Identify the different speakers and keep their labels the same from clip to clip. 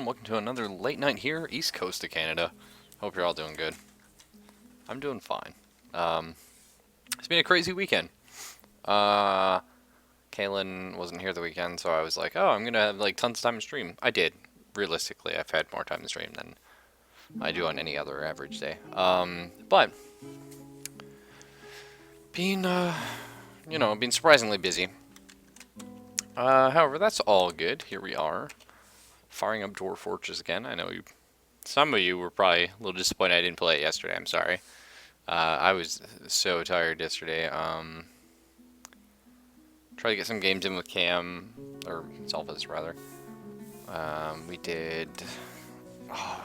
Speaker 1: welcome to another late night here, east coast of Canada. Hope you're all doing good. I'm doing fine. It's been a crazy weekend. Kaylin wasn't here the weekend, so I was like, oh, I'm gonna have like tons of time to stream. I did. Realistically, I've had more time to stream than I do on any other average day. But being, been surprisingly busy. However, that's all good. Here we are, firing up Dwarf Fortress again. I know some of you were probably a little disappointed I didn't play it yesterday. I'm sorry. I was so tired yesterday. Tried to get some games in with Cam, or Selphus rather. We did. Oh,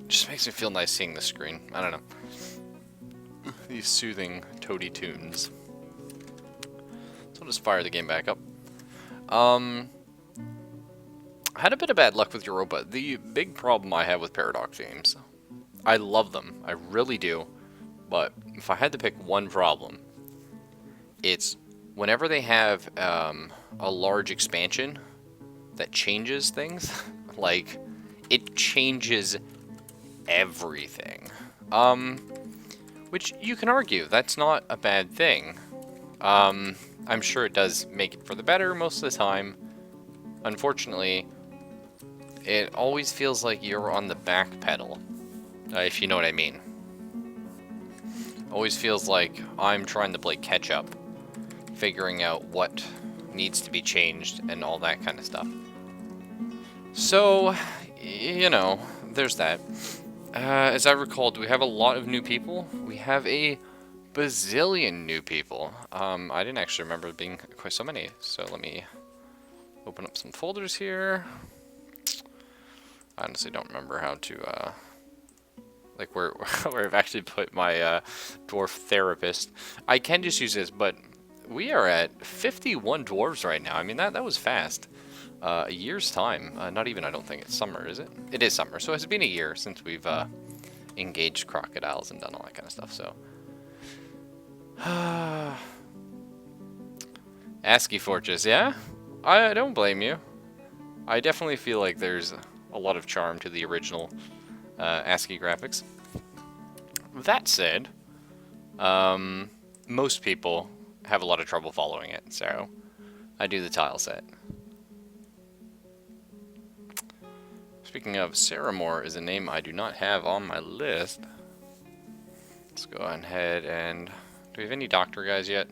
Speaker 1: just makes me feel nice seeing the screen. I don't know. These soothing toady tunes. So I'll just fire the game back up. I had a bit of bad luck with Europa. The big problem I have with Paradox games, I love them, I really do, but if I had to pick one problem, it's whenever they have a large expansion that changes things, like, it changes everything. Which you can argue, that's not a bad thing. I'm sure it does make it for the better most of the time. Unfortunately, it always feels like you're on the back pedal, if you know what I mean. Always feels like I'm trying to play catch up, figuring out what needs to be changed and all that kind of stuff. So, there's that. As I recall, do we have a lot of new people? We have a bazillion new people. I didn't actually remember it being quite so many, so let me open up some folders here. I honestly don't remember how to, like where I've actually put my dwarf therapist. I can just use this, but we are at 51 dwarves right now. I mean, that was fast. A year's time. Not even, I don't think it's summer, is it? It is summer, so it's been a year since we've engaged crocodiles and done all that kind of stuff, so. ASCII Fortress, yeah? I don't blame you. I definitely feel like there's a lot of charm to the original ASCII graphics. That said, most people have a lot of trouble following it, so I do the tile set. Speaking of, Saramore is a name I do not have on my list. Let's go ahead and... Do we have any doctor guys yet?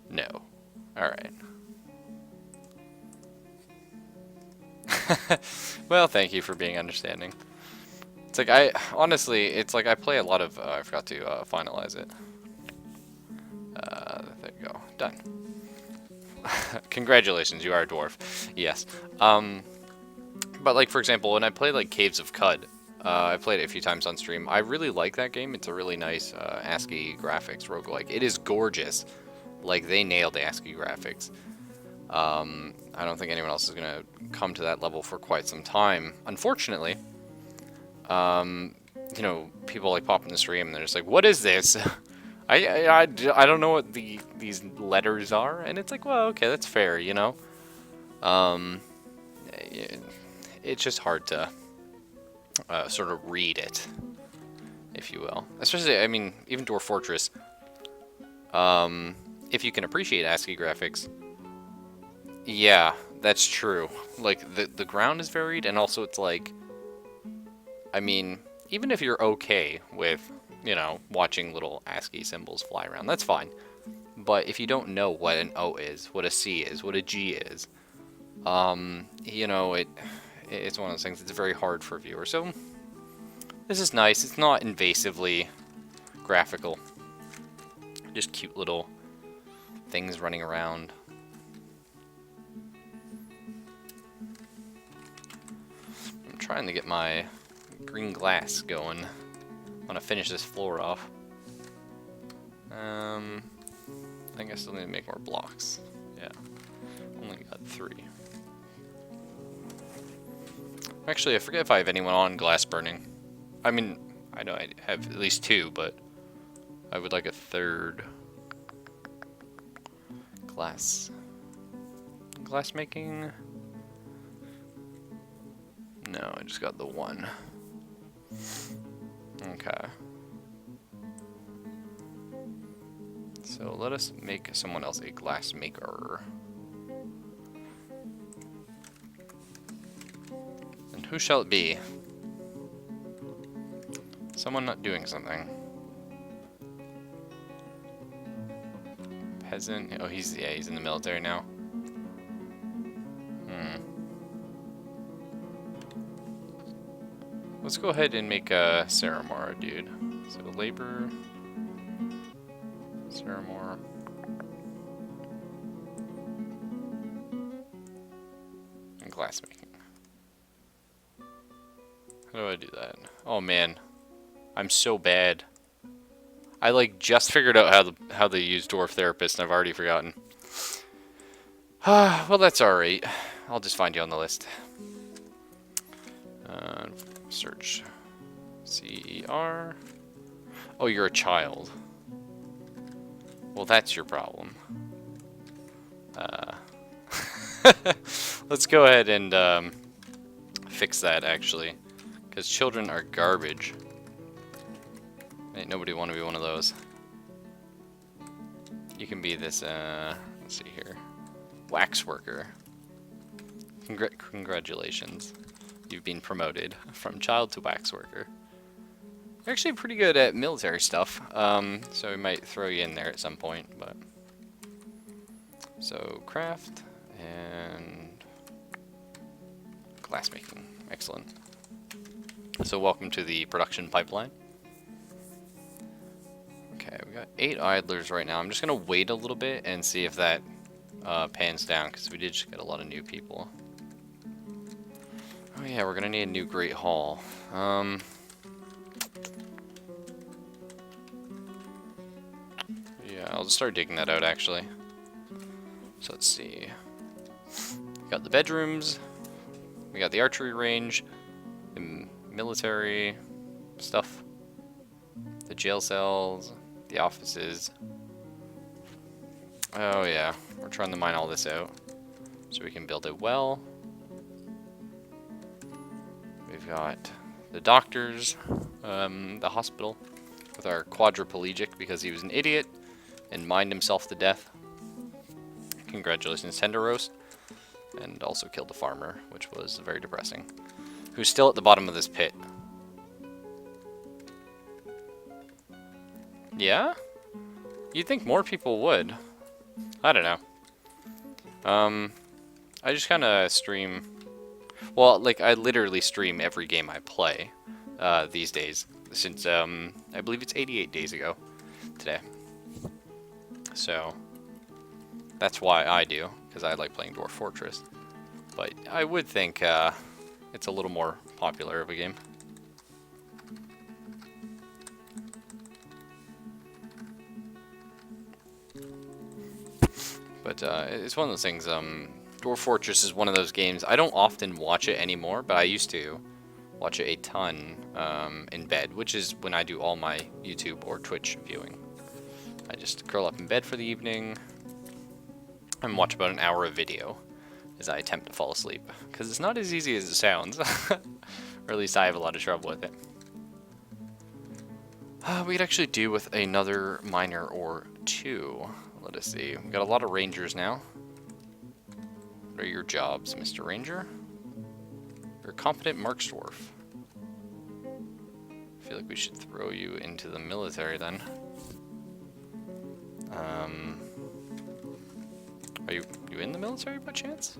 Speaker 1: No. Alright. Well, thank you for being understanding. It's like, honestly, it's like I play a lot of, I forgot to finalize it. There you go. Done. Congratulations, you are a dwarf. Yes. But like, for example, when I play like Caves of Cud, I played it a few times on stream. I really like that game. It's a really nice ASCII graphics roguelike. It is gorgeous. Like, they nailed the ASCII graphics. I don't think anyone else is going to come to that level for quite some time. Unfortunately, people like pop in the stream and they're just like, what is this? I don't know what these letters are. And it's like, well, okay, that's fair, you know? It's just hard to sort of read it, if you will. Especially, I mean, even Dwarf Fortress, if you can appreciate ASCII graphics, yeah, that's true. Like, the ground is varied, and also it's like, I mean, even if you're okay with, watching little ASCII symbols fly around, that's fine. But if you don't know what an O is, what a C is, what a G is, it's one of those things that's very hard for viewers. So, this is nice. It's not invasively graphical. Just cute little things running around. I'm trying to get my green glass going. I want to finish this floor off. I think I still need to make more blocks. Yeah, only got 3. Actually, I forget if I have anyone on glass burning. I mean, I know I have at least 2, but I would like a 3rd. Glass making. No, I just got the one. Okay. So let us make someone else a glass maker. And who shall it be? Someone not doing something. Peasant. Oh, he's in the military now. Let's go ahead and make a Saramara, dude. So labor, Saramara. And glassmaking. How do I do that? Oh man, I'm so bad. I like just figured out how they use Dwarf Therapist, and I've already forgotten. Well, that's alright. I'll just find you on the list. Search. CER. Oh, you're a child. Well, that's your problem. Let's go ahead and fix that, actually. Because children are garbage. Ain't nobody want to be one of those. You can be this, let's see here. Wax worker. Congratulations. You've been promoted from child to wax worker. You're actually pretty good at military stuff, so we might throw you in there at some point, but... So, craft, and... glassmaking. Excellent. So welcome to the production pipeline. Okay, we got 8 idlers right now. I'm just going to wait a little bit and see if that pans down, because we did just get a lot of new people. Oh yeah, we're gonna need a new Great Hall. Yeah, I'll just start digging that out actually. So let's see. We got the bedrooms, we got the archery range, the military stuff, the jail cells, the offices. Oh yeah, we're trying to mine all this out so we can build a well. We've got the doctors, the hospital, with our quadriplegic because he was an idiot and mined himself to death. Congratulations, Tender Roast. And also killed a farmer, which was very depressing. Who's still at the bottom of this pit. Yeah? You'd think more people would. I don't know. I just kind of stream... Well, like, I literally stream every game I play these days. Since, I believe it's 88 days ago today. So, that's why I do, because I like playing Dwarf Fortress. But I would think it's a little more popular of a game. But it's one of those things, Dwarf Fortress is one of those games, I don't often watch it anymore, but I used to watch it a ton in bed, which is when I do all my YouTube or Twitch viewing. I just curl up in bed for the evening and watch about an hour of video as I attempt to fall asleep, because it's not as easy as it sounds, or at least I have a lot of trouble with it. We could actually do with another miner or two. Let us see. We've got a lot of rangers now. What are your jobs, Mr. Ranger? You're a competent Marksdwarf. I feel like we should throw you into the military then. Are you in the military by chance?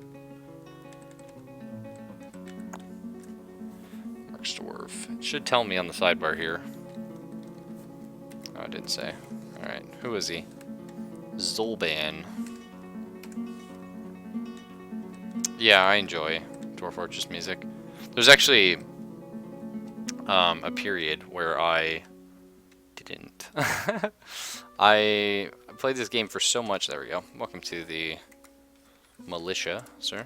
Speaker 1: Marksdwarf. It should tell me on the sidebar here. Oh, it didn't say. Alright, who is he? Zolban. Yeah, I enjoy Dwarf Fortress music. There's actually a period where I didn't. I played this game for so much. There we go. Welcome to the militia, sir.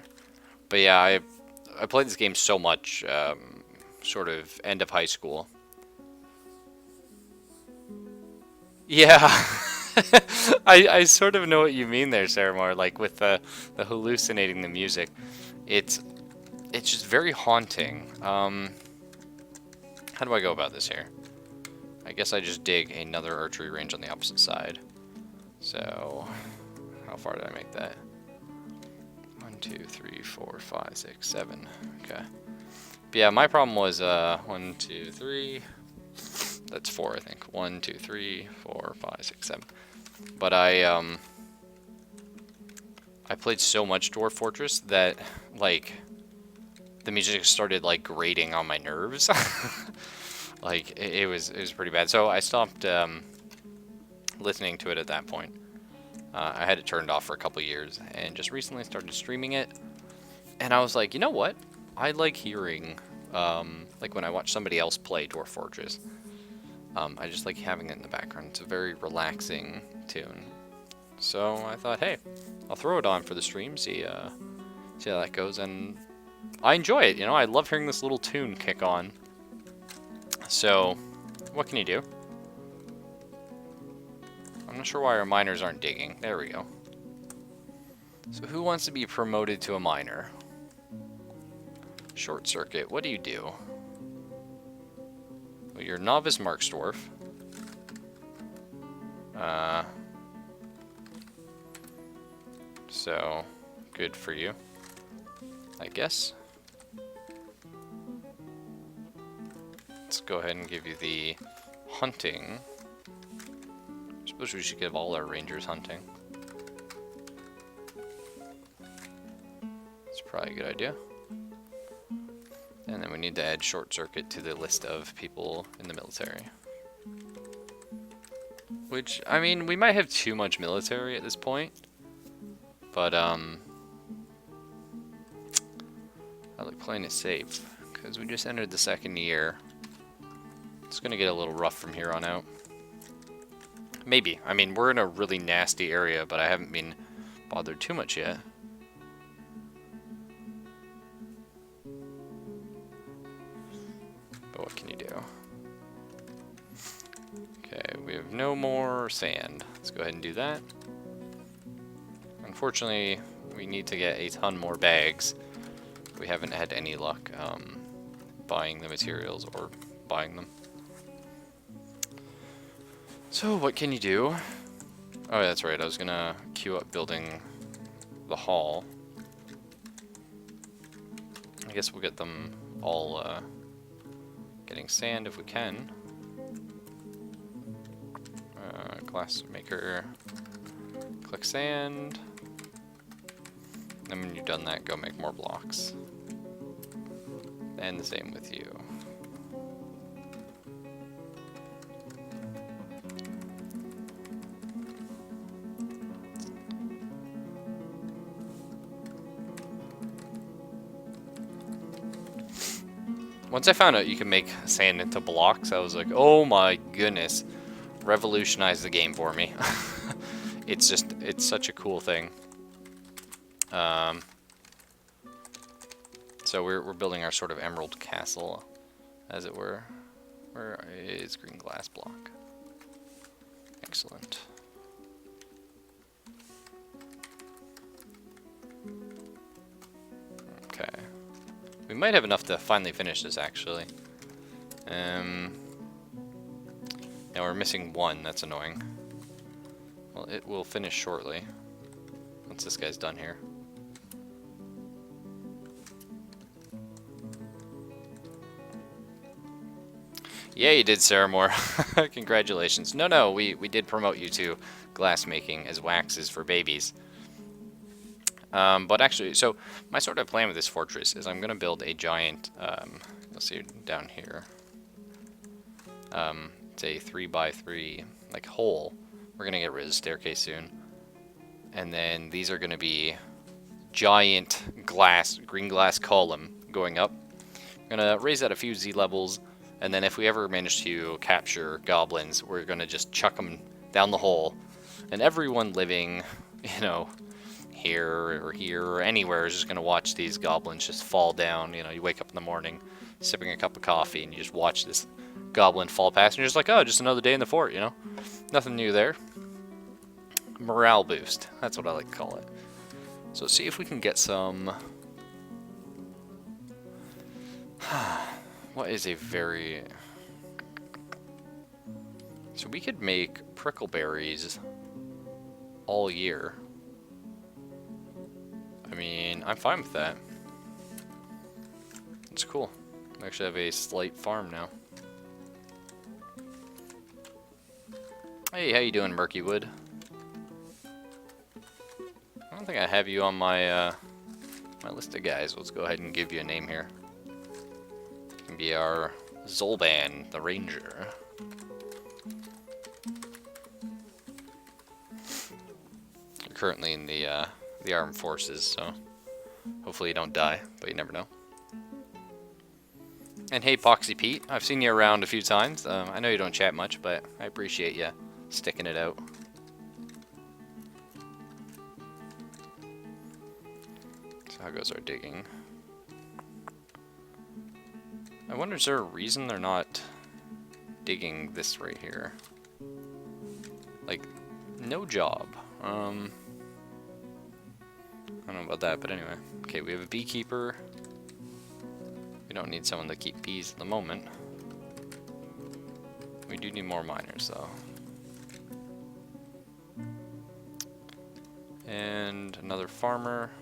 Speaker 1: But yeah, I played this game so much, sort of end of high school. Yeah. I sort of know what you mean there, Saramar, like with the hallucinating the music. it's just very haunting. How do I go about this here? I guess I just dig another archery range on the opposite side. So, how far did I make that? 1, 2, 3, 4, 5, 6, 7. Okay. But yeah, my problem was 1, 2, 3. That's 4, I think. 1, 2, 3, 4, 5, 6, 7. But I played so much Dwarf Fortress that like the music started like grating on my nerves. Like it was pretty bad. So I stopped listening to it at that point. I had it turned off for a couple years and just recently started streaming it. And I was like, you know what? I like hearing like when I watch somebody else play Dwarf Fortress. I just like having it in the background. It's a very relaxing tune. So I thought, hey, I'll throw it on for the stream, see how that goes, and I enjoy it. You know, I love hearing this little tune kick on. So, what can you do? I'm not sure why our miners aren't digging. There we go. So who wants to be promoted to a miner? Short circuit, what do you do? Well, you're novice Marksdwarf. So, good for you, I guess. Let's go ahead and give you the hunting. I suppose we should give all our rangers hunting. It's probably a good idea. And then we need to add short circuit to the list of people in the military. Which, I mean, we might have too much military at this point. But, I like playing it safe, because we just entered the second year. It's going to get a little rough from here on out. Maybe. I mean, we're in a really nasty area, but I haven't been bothered too much yet. But what can you do? Okay, we have no more sand. Let's go ahead and do that. Unfortunately, we need to get a ton more bags. We haven't had any luck buying the materials or buying them. So what can you do? Oh, that's right. I was gonna queue up building the hall. I guess we'll get them all getting sand if we can. Glass maker. Click sand. Then when you've done that, go make more blocks. And the same with you. Once I found out you can make sand into blocks, I was like, oh my goodness. Revolutionized the game for me. It's such a cool thing. So we're building our sort of emerald castle, as it were. Where is green glass block? Excellent. Okay. We might have enough to finally finish this, actually. Now we're missing one, that's annoying. Well, it will finish shortly, once this guy's done here. Yeah, you did, Sarah Moore. Congratulations. No, we did promote you to glass making as waxes for babies. But actually, so my sort of plan with this fortress is I'm going to build a giant, you'll see down here, it's a 3x3 like hole. We're going to get rid of the staircase soon. And then these are going to be giant glass, green glass column going up. I'm going to raise that a few Z levels. And then if we ever manage to capture goblins, we're going to just chuck them down the hole. And everyone living, you know, here or anywhere is just going to watch these goblins just fall down. You know, you wake up in the morning, sipping a cup of coffee, and you just watch this goblin fall past, and you're just like, oh, just another day in the fort, you know? Nothing new there. Morale boost. That's what I like to call it. So let's see if we can get some what is a very... So we could make prickleberries all year. I mean, I'm fine with that. It's cool. I actually have a slight farm now. Hey, how you doing, Murkywood? I don't think I have you on my my list of guys. Let's go ahead and give you a name here. You can be our Zolban, the Ranger. You're currently in the armed forces, so hopefully you don't die, but you never know. And hey, Poxy Pete, I've seen you around a few times. I know you don't chat much, but I appreciate you sticking it out. So how goes our digging? I wonder, is there a reason they're not digging this right here? Like, no job. I don't know about that, but anyway. Okay, we have a beekeeper. We don't need someone to keep bees at the moment. We do need more miners, though. And another farmer.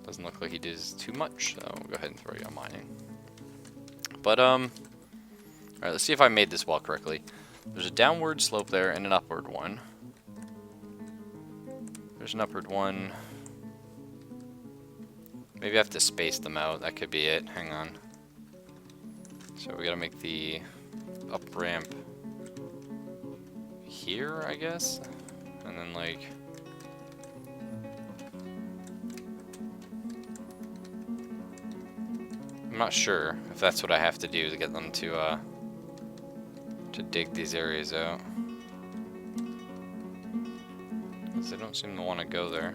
Speaker 1: Doesn't look like he does too much, so we'll go ahead and throw you on mining. But, alright, let's see if I made this wall correctly. There's a downward slope there and an upward one. There's an upward one. Maybe I have to space them out. That could be it. Hang on. So we gotta make the up ramp here, I guess. And then like... I'm not sure if that's what I have to do to get them to dig these areas out. Because they don't seem to want to go there.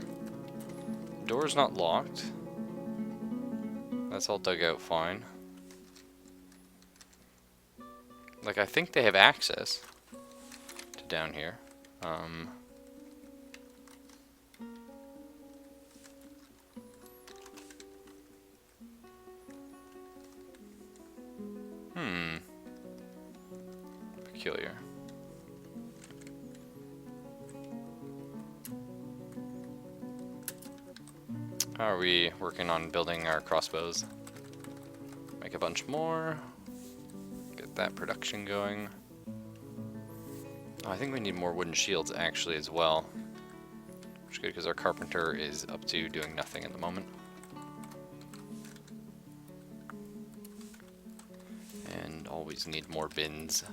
Speaker 1: Door's not locked. That's all dug out fine. Like, I think they have access to down here. Peculiar. How are we working on building our crossbows? Make a bunch more. Get that production going. Oh, I think we need more wooden shields actually as well. Which is good because our carpenter is up to doing nothing at the moment. And always need more bins.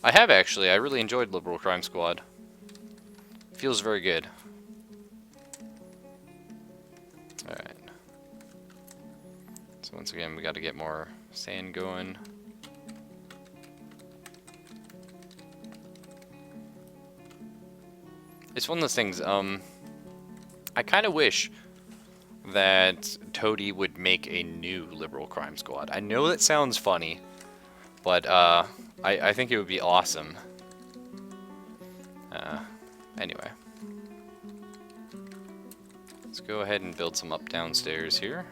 Speaker 1: I have actually. I really enjoyed Liberal Crime Squad. Feels very good. Alright. So once again, we got to get more sand going. It's one of those things, I kind of wish that Toady would make a new Liberal Crime Squad. I know that sounds funny, but, I think it would be awesome. Anyway. Let's go ahead and build some up downstairs here.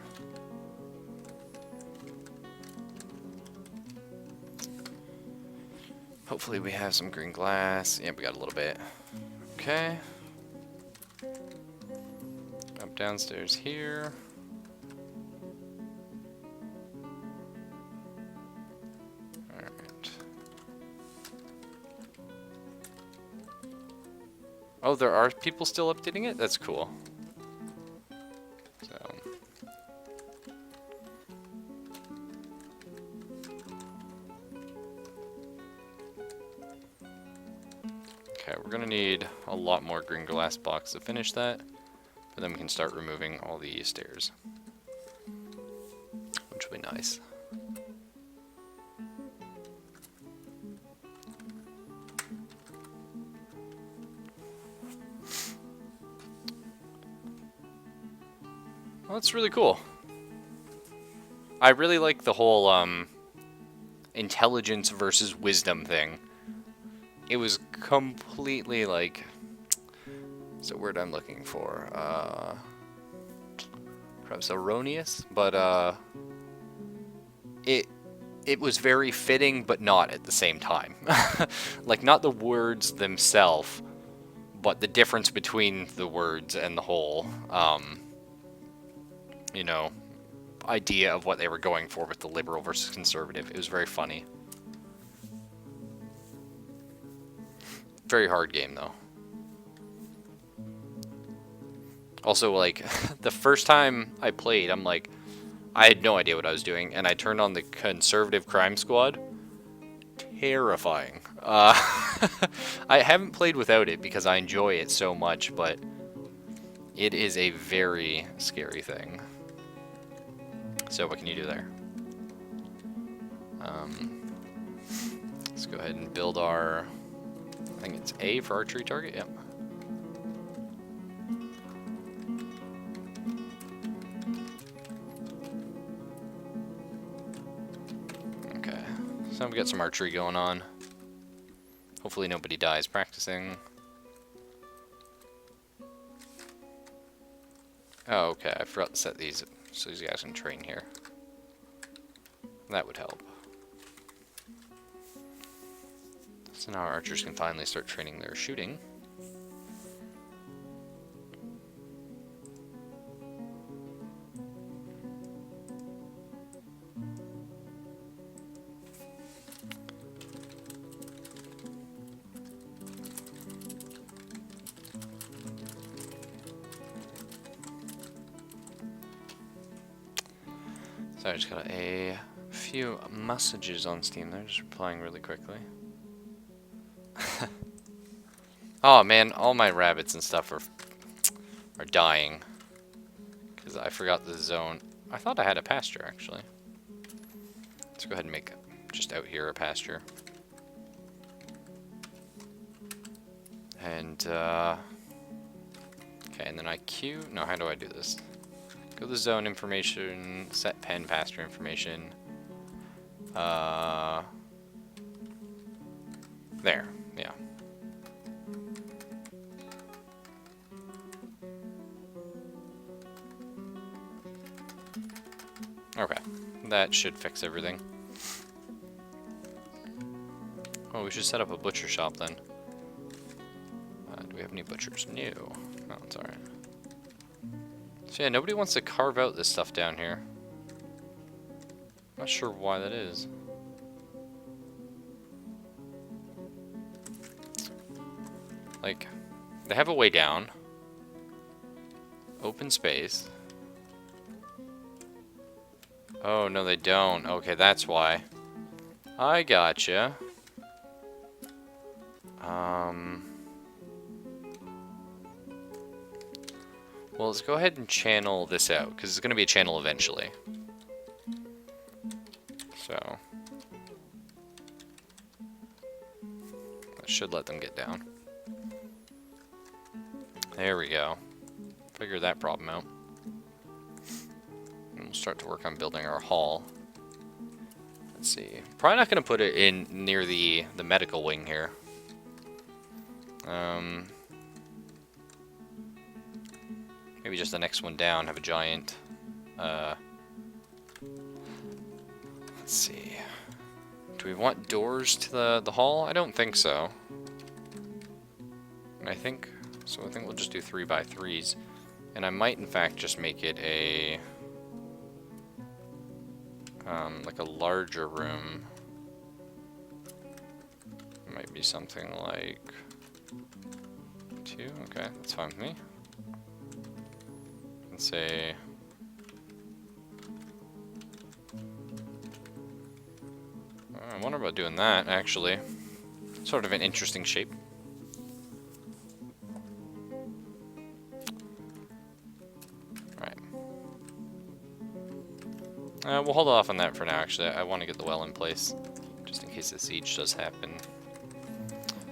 Speaker 1: Hopefully we have some green glass. Yeah, we got a little bit. Okay. Up downstairs here. Alright. Oh, there are people still updating it? That's cool. So. Okay, we're gonna need a lot more green glass blocks to finish that, but then we can start removing all the stairs, which will be nice. Well, that's really cool. I really like the whole intelligence versus wisdom thing. It was completely like, what's the word I'm looking for? perhaps erroneous, but it was very fitting, but not at the same time. Like, not the words themselves, but the difference between the words and the whole, you know, idea of what they were going for with the liberal versus conservative. It was very funny. Very hard game, though. Also, like, the first time I played, I'm like, I had no idea what I was doing, and I turned on the conservative crime squad. Terrifying. I haven't played without it because I enjoy it so much, but it is a very scary thing. So what can you do there? Let's go ahead and build our, I think it's A for archery target, yep. Okay, so we got some archery going on. Hopefully nobody dies practicing. Oh, okay, I forgot to set these so these guys can train here. That would help. So now our archers can finally start training their shooting. So I just got a few messages on Steam there, just replying really quickly. Oh man, all my rabbits and stuff are dying because I forgot the zone. I thought I had a pasture actually. Let's go ahead and make just out here a pasture. And okay, and then I queue. No, how do I do this? Go to zone information, set pen pasture information. There, yeah. Okay, that should fix everything. Oh, we should set up a butcher shop then. Do we have any butchers? No. No, it's alright. So yeah, nobody wants to carve out this stuff down here. Not sure why that is. Like, they have a way down. Open space. Oh, no they don't. Okay, that's why. I gotcha. Well, let's go ahead and channel this out, because it's going to be a channel eventually. So, that should let them get down. There we go. Figure that problem out. And we'll start to work on building our hall. Let's see. Probably not going to put it in near the medical wing here. Maybe just the next one down, have a giant, let's see. Do we want doors to the hall? I don't think so. I think we'll just do 3x3s. And I might in fact just make it a, like a larger room. It might be something like 2, okay, that's fine with me. Say I wonder about doing that actually. Sort of an interesting shape. Alright. We'll hold off on that for now actually. I want to get the well in place just in case the siege does happen.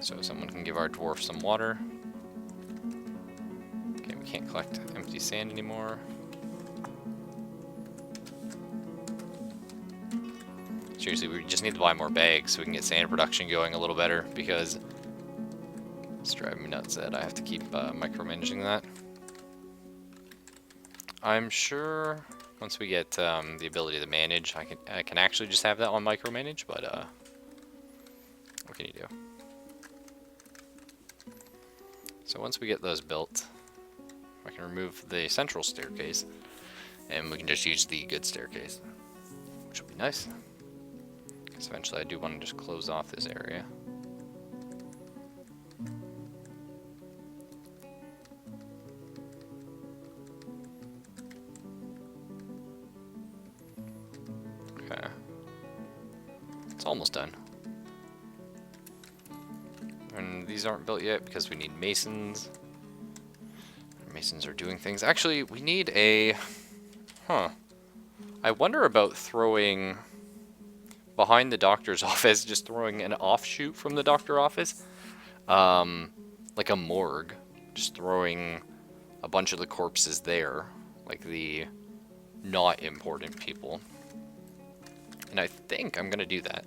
Speaker 1: So someone can give our dwarf some water. Okay, we can't collect empty sand anymore. Seriously, we just need to buy more bags so we can get sand production going a little better, because it's driving me nuts that I have to keep micromanaging that. I'm sure once we get the ability to manage, I can actually just have that on micromanage, but what can you do? So once we get those built, I can remove the central staircase, and we can just use the good staircase, which will be nice. Because eventually I do want to just close off this area. Okay. It's almost done. And these aren't built yet because we need masons. Masons are doing things. Actually, we need a... Huh. I wonder about throwing... behind the doctor's office, just throwing an offshoot from the doctor's office. Like a morgue. Just throwing a bunch of the corpses there. Like the not important people. And I think I'm going to do that.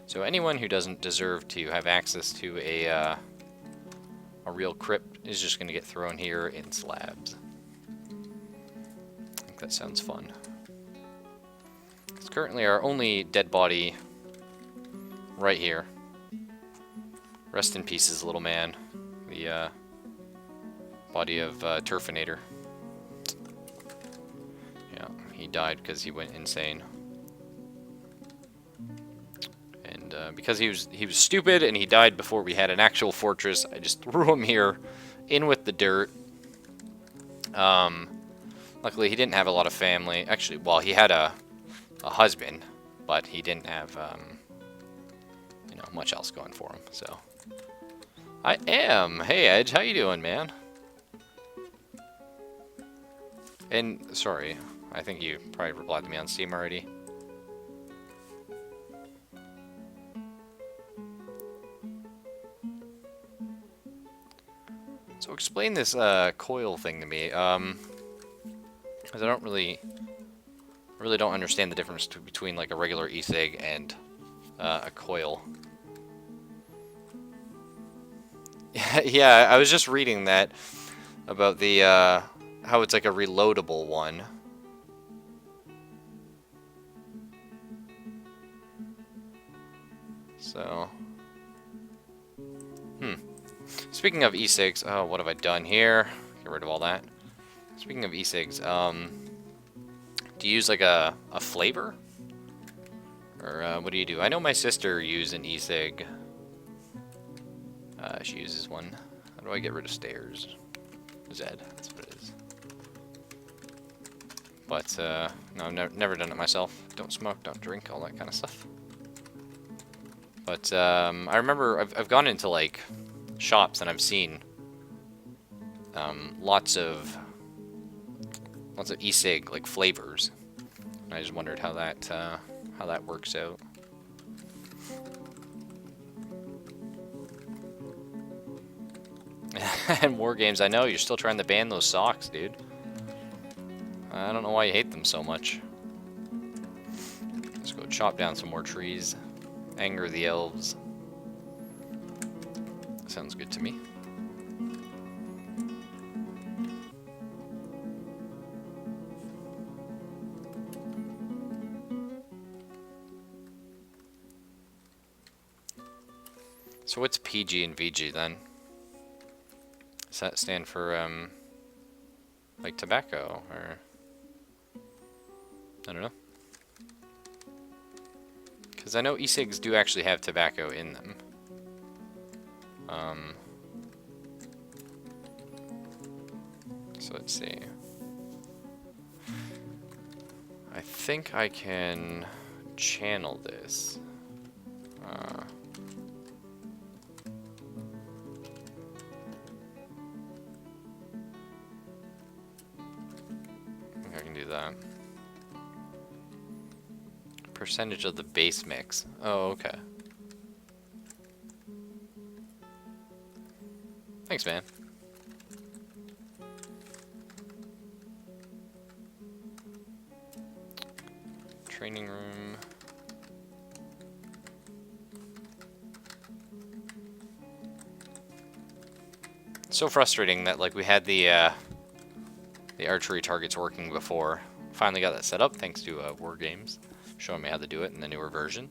Speaker 1: So anyone who doesn't deserve to have access to a real crypt is just going to get thrown here in slabs. I think that sounds fun. It's currently our only dead body right here. Rest in pieces, little man. The body of Turfinator. Yeah, he died because he went insane. Because he was stupid and he died before we had an actual fortress, I just threw him here in with the dirt. Luckily he didn't have a lot of family. Actually, well, he had a husband, but he didn't have you know, much else going for him. So I am. Hey Edge, how you doing, man? And sorry, I think you probably replied to me on Steam already. So explain this coil thing to me, because I don't really don't understand the difference between like a regular e-cig and a coil. Yeah, I was just reading that about the how it's like a reloadable one. So, speaking of e-cigs, oh, what have I done here? Get rid of all that. Speaking of e-cigs, do you use like a flavor? Or what do you do? I know my sister used an e-cig. She uses one. How do I get rid of stairs? Z, that's what it is. But, no, I've never done it myself. Don't smoke, don't drink, all that kind of stuff. But, I remember I've gone into, like, shops and I've seen lots of e-cig, like, flavors. And I just wondered how that works out. And War Games, I know, you're still trying to ban those socks, dude. I don't know why you hate them so much. Let's go chop down some more trees. Anger the elves. Sounds good to me. So what's PG and VG then? Does that stand for, like tobacco, or... I don't know. Because I know e-cigs do actually have tobacco in them. So let's see. I think I can channel this. I think I can do that. Percentage of the base mix. Oh, okay. Thanks, man. Training room. It's so frustrating that like we had the archery targets working before. Finally got that set up thanks to War Games showing me how to do it in the newer version.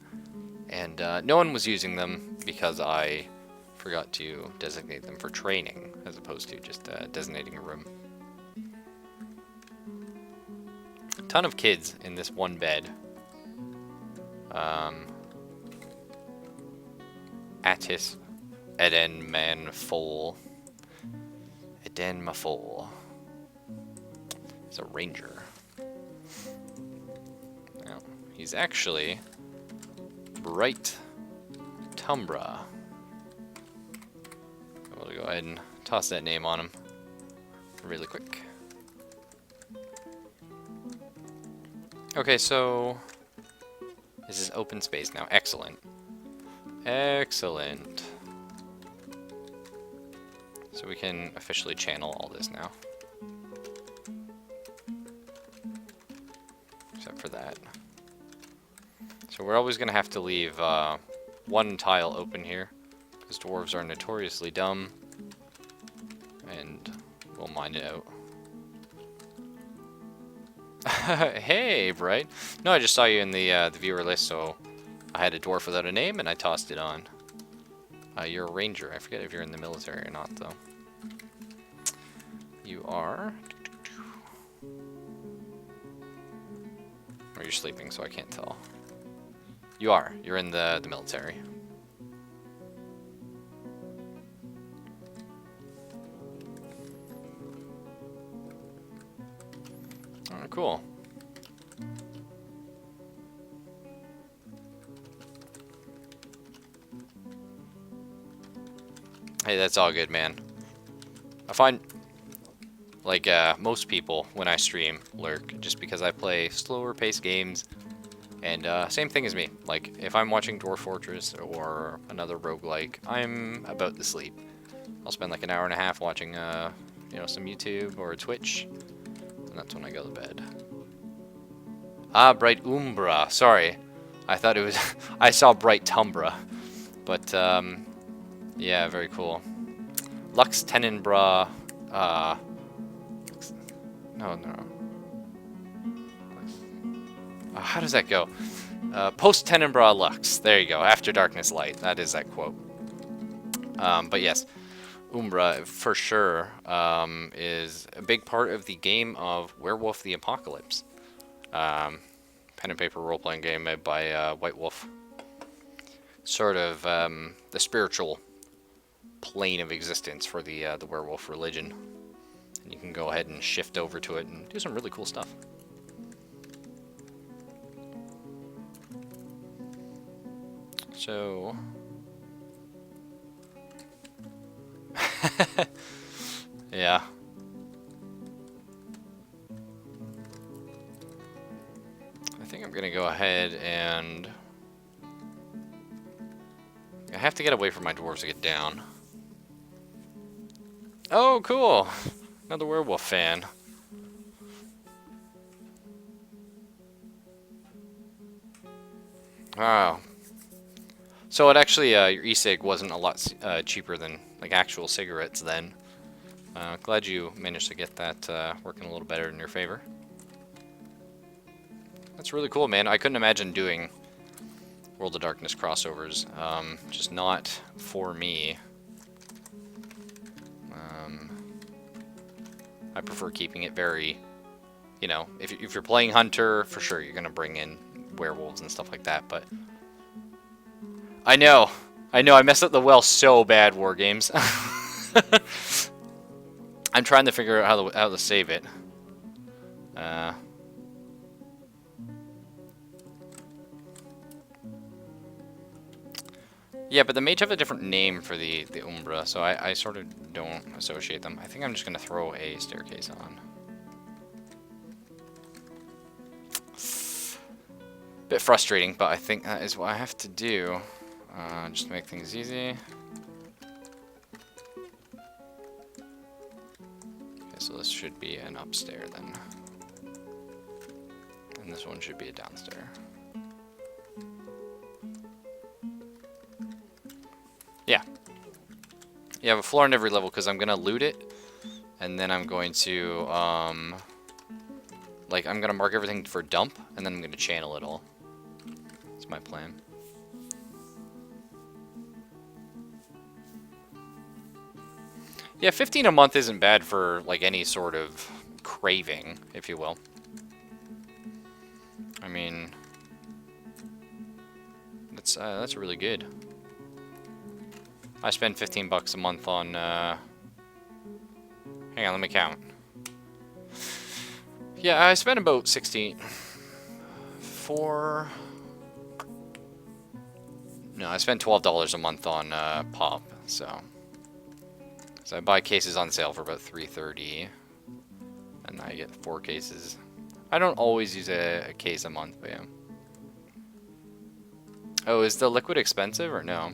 Speaker 1: And no one was using them because I forgot to designate them for training as opposed to just designating a room. A ton of kids in this one bed. Attis, Eden Manfol. Eden Mafol. He's a ranger. Now, he's actually Bright Tumbra. We'll go ahead and toss that name on him really quick. Okay, so this is open space now. Excellent. Excellent. So we can officially channel all this now. Except for that. So we're always going to have to leave one tile open here, because dwarves are notoriously dumb, and we'll mine it out. Hey, Bright. No, I just saw you in the viewer list, so I had a dwarf without a name, and I tossed it on. You're a ranger. I forget if you're in the military or not, though. You are... Or you're sleeping, so I can't tell. You are. You're in the military. Oh, cool. Hey, that's all good, man. I find, like, most people, when I stream, lurk, just because I play slower paced games, and, same thing as me. Like, if I'm watching Dwarf Fortress or another roguelike, I'm about to sleep. I'll spend, like, an hour and a half watching, you know, some YouTube or Twitch, and that's when I go to bed. Ah, Bright Umbra. Sorry. I thought it was... I saw Bright Tumbra. But, yeah, very cool. Lux Tenenbra, no. How does that go? Post Tenenbra Lux. There you go. After Darkness Light. That is that quote. But yes, Umbra, for sure, is a big part of the game of Werewolf the Apocalypse. Pen and paper role-playing game made by White Wolf. Sort of the spiritual plane of existence for the werewolf religion. And you can go ahead and shift over to it and do some really cool stuff. So... yeah. I think I'm gonna go ahead and... I have to get away from my dwarves to get down. Oh, cool! Another werewolf fan. Wow. So it actually, your e-cig wasn't a lot cheaper than like actual cigarettes then. Glad you managed to get that working a little better in your favor. That's really cool, man. I couldn't imagine doing World of Darkness crossovers. Just not for me. I prefer keeping it very, you know, if you're playing Hunter, for sure you're going to bring in werewolves and stuff like that, but... I know, I messed up the well so bad, War Games. I'm trying to figure out how to save it. Yeah, but the mage have a different name for the Umbra, so I sort of don't associate them. I think I'm just going to throw a staircase on. Bit frustrating, but I think that is what I have to do. Just to make things easy. Okay, so this should be an upstairs then. And this one should be a downstairs. Yeah. You have a floor on every level because I'm going to loot it And then I'm going to, like, I'm going to mark everything for dump, and then I'm going to channel it all. That's my plan. Yeah, 15 a month isn't bad for, like, any sort of craving, if you will. I mean, that's really good. I spend 15 bucks a month on, hang on, let me count. Yeah, I spend about 16 for... No, I spend $12 a month on Pop, so I buy cases on sale for about $3.30, and I get 4 cases. I don't always use a case a month, but yeah. Oh, is the liquid expensive or no?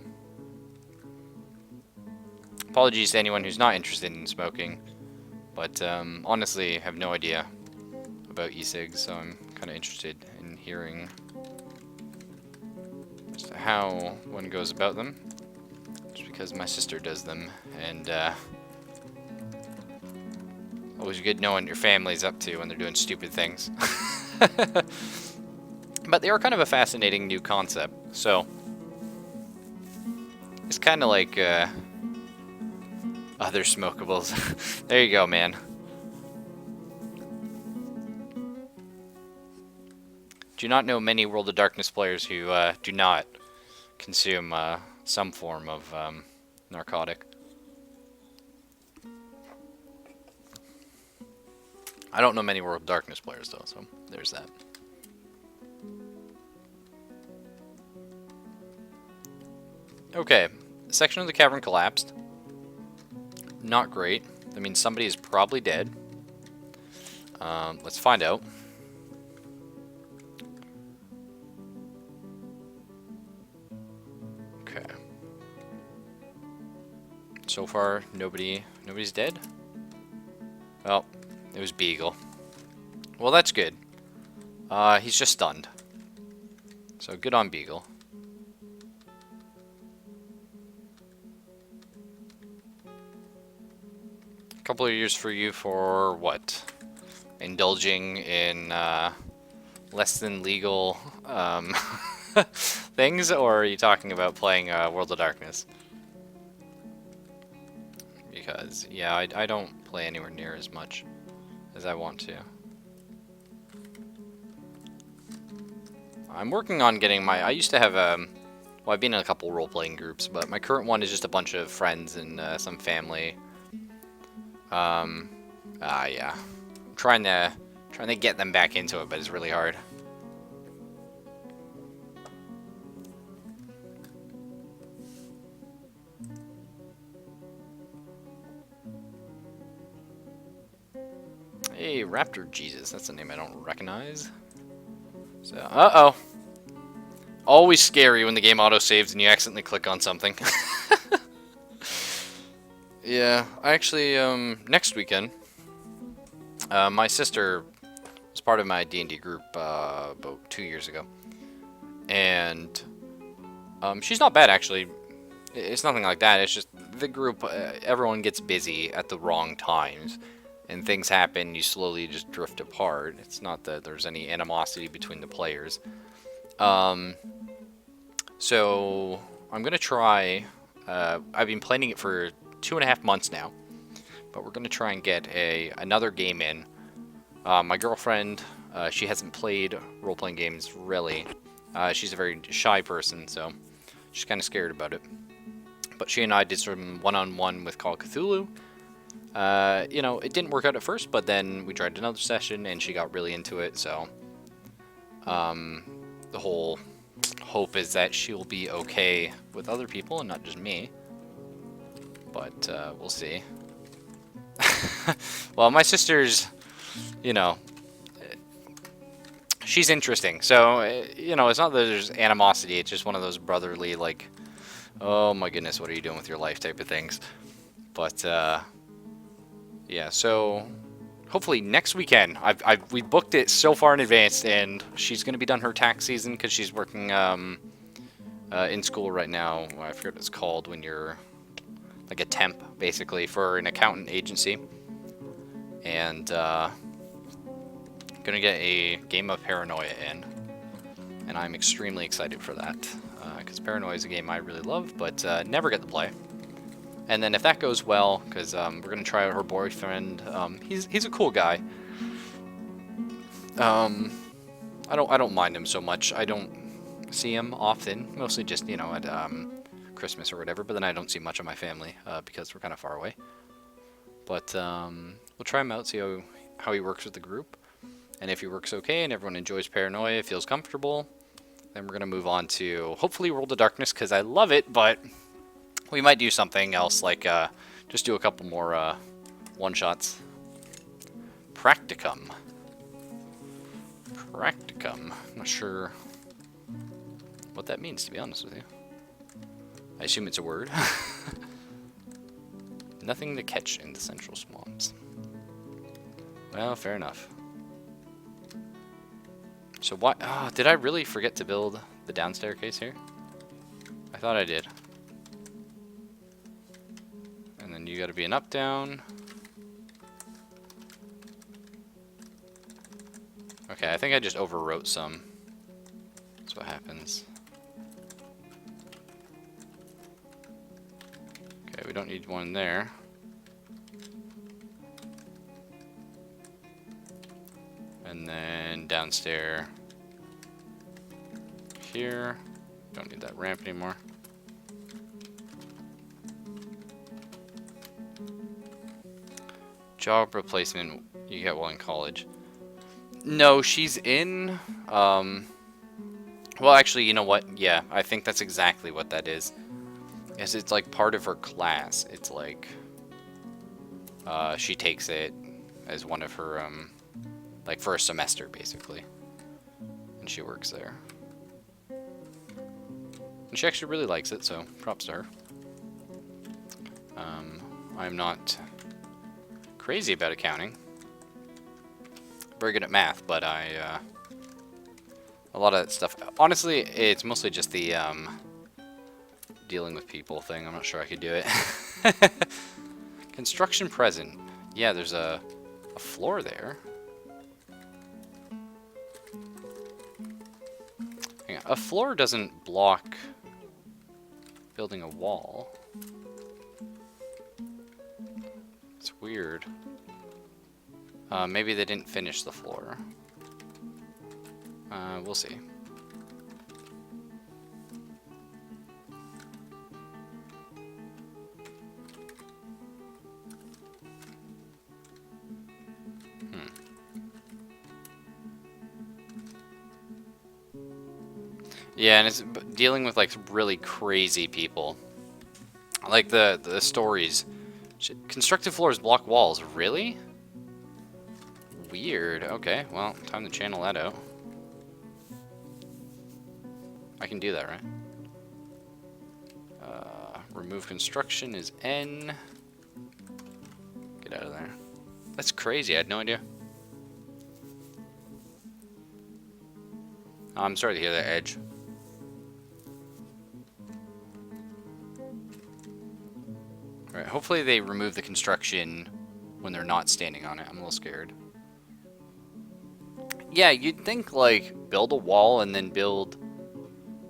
Speaker 1: Apologies to anyone who's not interested in smoking, but honestly, I have no idea about e-cigs, so I'm kind of interested in hearing just how one goes about them. Just because my sister does them, and always good knowing what your family's up to when they're doing stupid things. But they are kind of a fascinating new concept, so it's kind of like other smokables. There you go, man. Do not know many World of Darkness players who do not consume some form of narcotic. I don't know many World of Darkness players, though, so there's that. Okay, section of the cavern collapsed. Not great. That means somebody is probably dead. Let's find out. Okay. So far, nobody's dead. Well, it was Beagle. Well, that's good. He's just stunned. So good on Beagle. Couple of years for you for what? Indulging in less than legal things, or are you talking about playing World of Darkness? Because, yeah, I don't play anywhere near as much as I want to. I'm working on getting my... I used to have well, I've been in a couple role-playing groups, but my current one is just a bunch of friends and some family. Yeah. I'm trying to get them back into it, but it's really hard. Hey, Raptor Jesus, that's a name I don't recognize. So, uh-oh. Always scary when the game auto-saves and you accidentally click on something. Yeah, actually, next weekend, my sister was part of my D&D group about 2 years ago, and she's not bad, actually. It's nothing like that. It's just the group, everyone gets busy at the wrong times, and things happen, you slowly just drift apart. It's not that there's any animosity between the players. So, I'm going to try, I've been planning it for 2.5 months now, but we're going to try and get another game in. My girlfriend, she hasn't played role-playing games, really. She's a very shy person, so she's kind of scared about it. But she and I did some one-on-one with Call of Cthulhu. You know, it didn't work out at first, but then we tried another session, and she got really into it, so the whole hope is that she'll be okay with other people and not just me. But we'll see. Well, my sister's, you know, she's interesting. So, you know, it's not that there's animosity. It's just one of those brotherly, like, oh my goodness, what are you doing with your life type of things. But, yeah, so hopefully next weekend. We booked it so far in advance, and she's going to be done her tax season because she's working in school right now. I forget what it's called when you're like a temp, basically, for an accountant agency. and gonna get a game of Paranoia in, and I'm extremely excited for that, because Paranoia is a game I really love, but never get to play. And then if that goes well, because we're gonna try out her boyfriend. He's a cool guy. I don't mind him so much. I don't see him often, mostly just, you know, at Christmas or whatever, but then I don't see much of my family because we're kind of far away. But we'll try him out, see how he works with the group. And if he works okay and everyone enjoys Paranoia, feels comfortable, then we're going to move on to hopefully World of Darkness, because I love it, but we might do something else, like just do a couple more one-shots. Practicum. Practicum. I'm not sure what that means, to be honest with you. I assume it's a word. Nothing to catch in the central swamps. Well, fair enough. So why... Oh, did I really forget to build the down staircase here? I thought I did. And then you gotta be an up-down. Okay, I think I just overwrote some. That's what happens. Okay, we don't need one there. And then downstairs here. Don't need that ramp anymore. Job replacement you get while in college. No, she's in, well, actually, you know what? Yeah, I think that's exactly what that is. Yes, it's like part of her class. It's like, she takes it as one of her, like for a semester, basically. And she works there. And she actually really likes it, so props to her. I'm not crazy about accounting. Very good at math, but a lot of that stuff, honestly, it's mostly just the dealing with people thing. I'm not sure I could do it. Construction present. Yeah, there's a floor there. Hang on. A floor doesn't block building a wall. It's weird. Maybe they didn't finish the floor. We'll see. Yeah, and it's dealing with like really crazy people. Like the stories. Constructed floors block walls. Really? Weird. Okay, well, time to channel that out. I can do that, right? Remove construction is N. Get out of there. That's crazy. I had no idea. I'm sorry to hear that, Edge. Alright, hopefully they remove the construction when they're not standing on it. I'm a little scared. Yeah, you'd think, like, build a wall and then build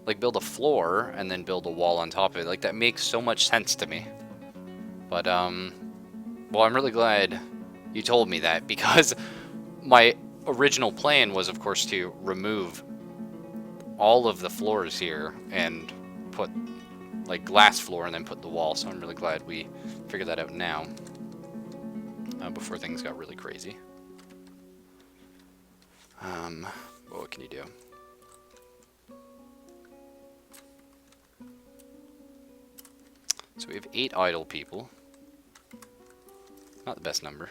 Speaker 1: a floor and then build a wall on top of it. Like, that makes so much sense to me. But, well, I'm really glad you told me that, because my original plan was, of course, to remove all of the floors here and put, like, glass floor and then put the wall. So I'm really glad we figured that out now, before things got really crazy. What can you do? So we have 8 idle people. Not the best number.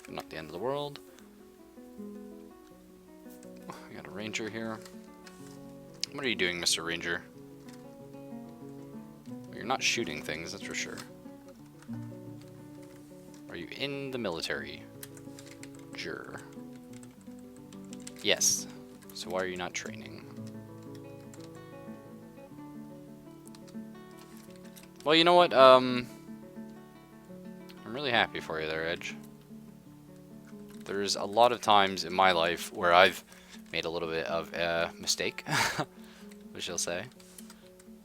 Speaker 1: Not the end of the world. I got a ranger here. What are you doing, Mr. Ranger? Well, you're not shooting things, that's for sure. Are you in the military? Sure. Yes. So why are you not training? Well, you know what? I'm really happy for you there, Edge.
Speaker 2: there's a lot of times in my life where I've made a little bit of a mistake, we shall say.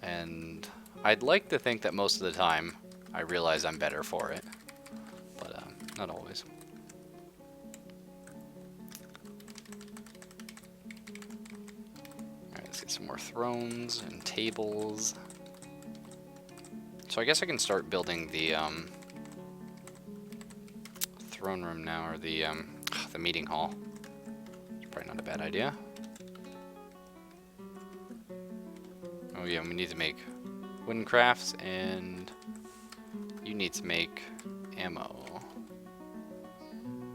Speaker 2: And I'd like to think that most of the time I realize I'm better for it, but not always. Alright, let's get some more thrones and tables. So I guess I can start building the throne room now, or the meeting hall. It's probably not a bad idea. Oh yeah, we need to make wooden crafts, and you need to make ammo.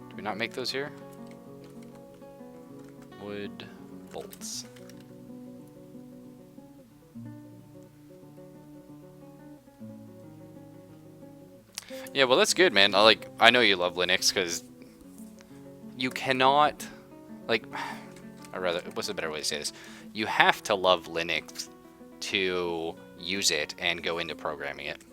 Speaker 2: Do we not make those here? Wood bolts. Yeah, well, that's good, man. I know you love Linux, because you cannot, like, or rather, what's a better way to say this? You have to love Linux to use it and go into programming it.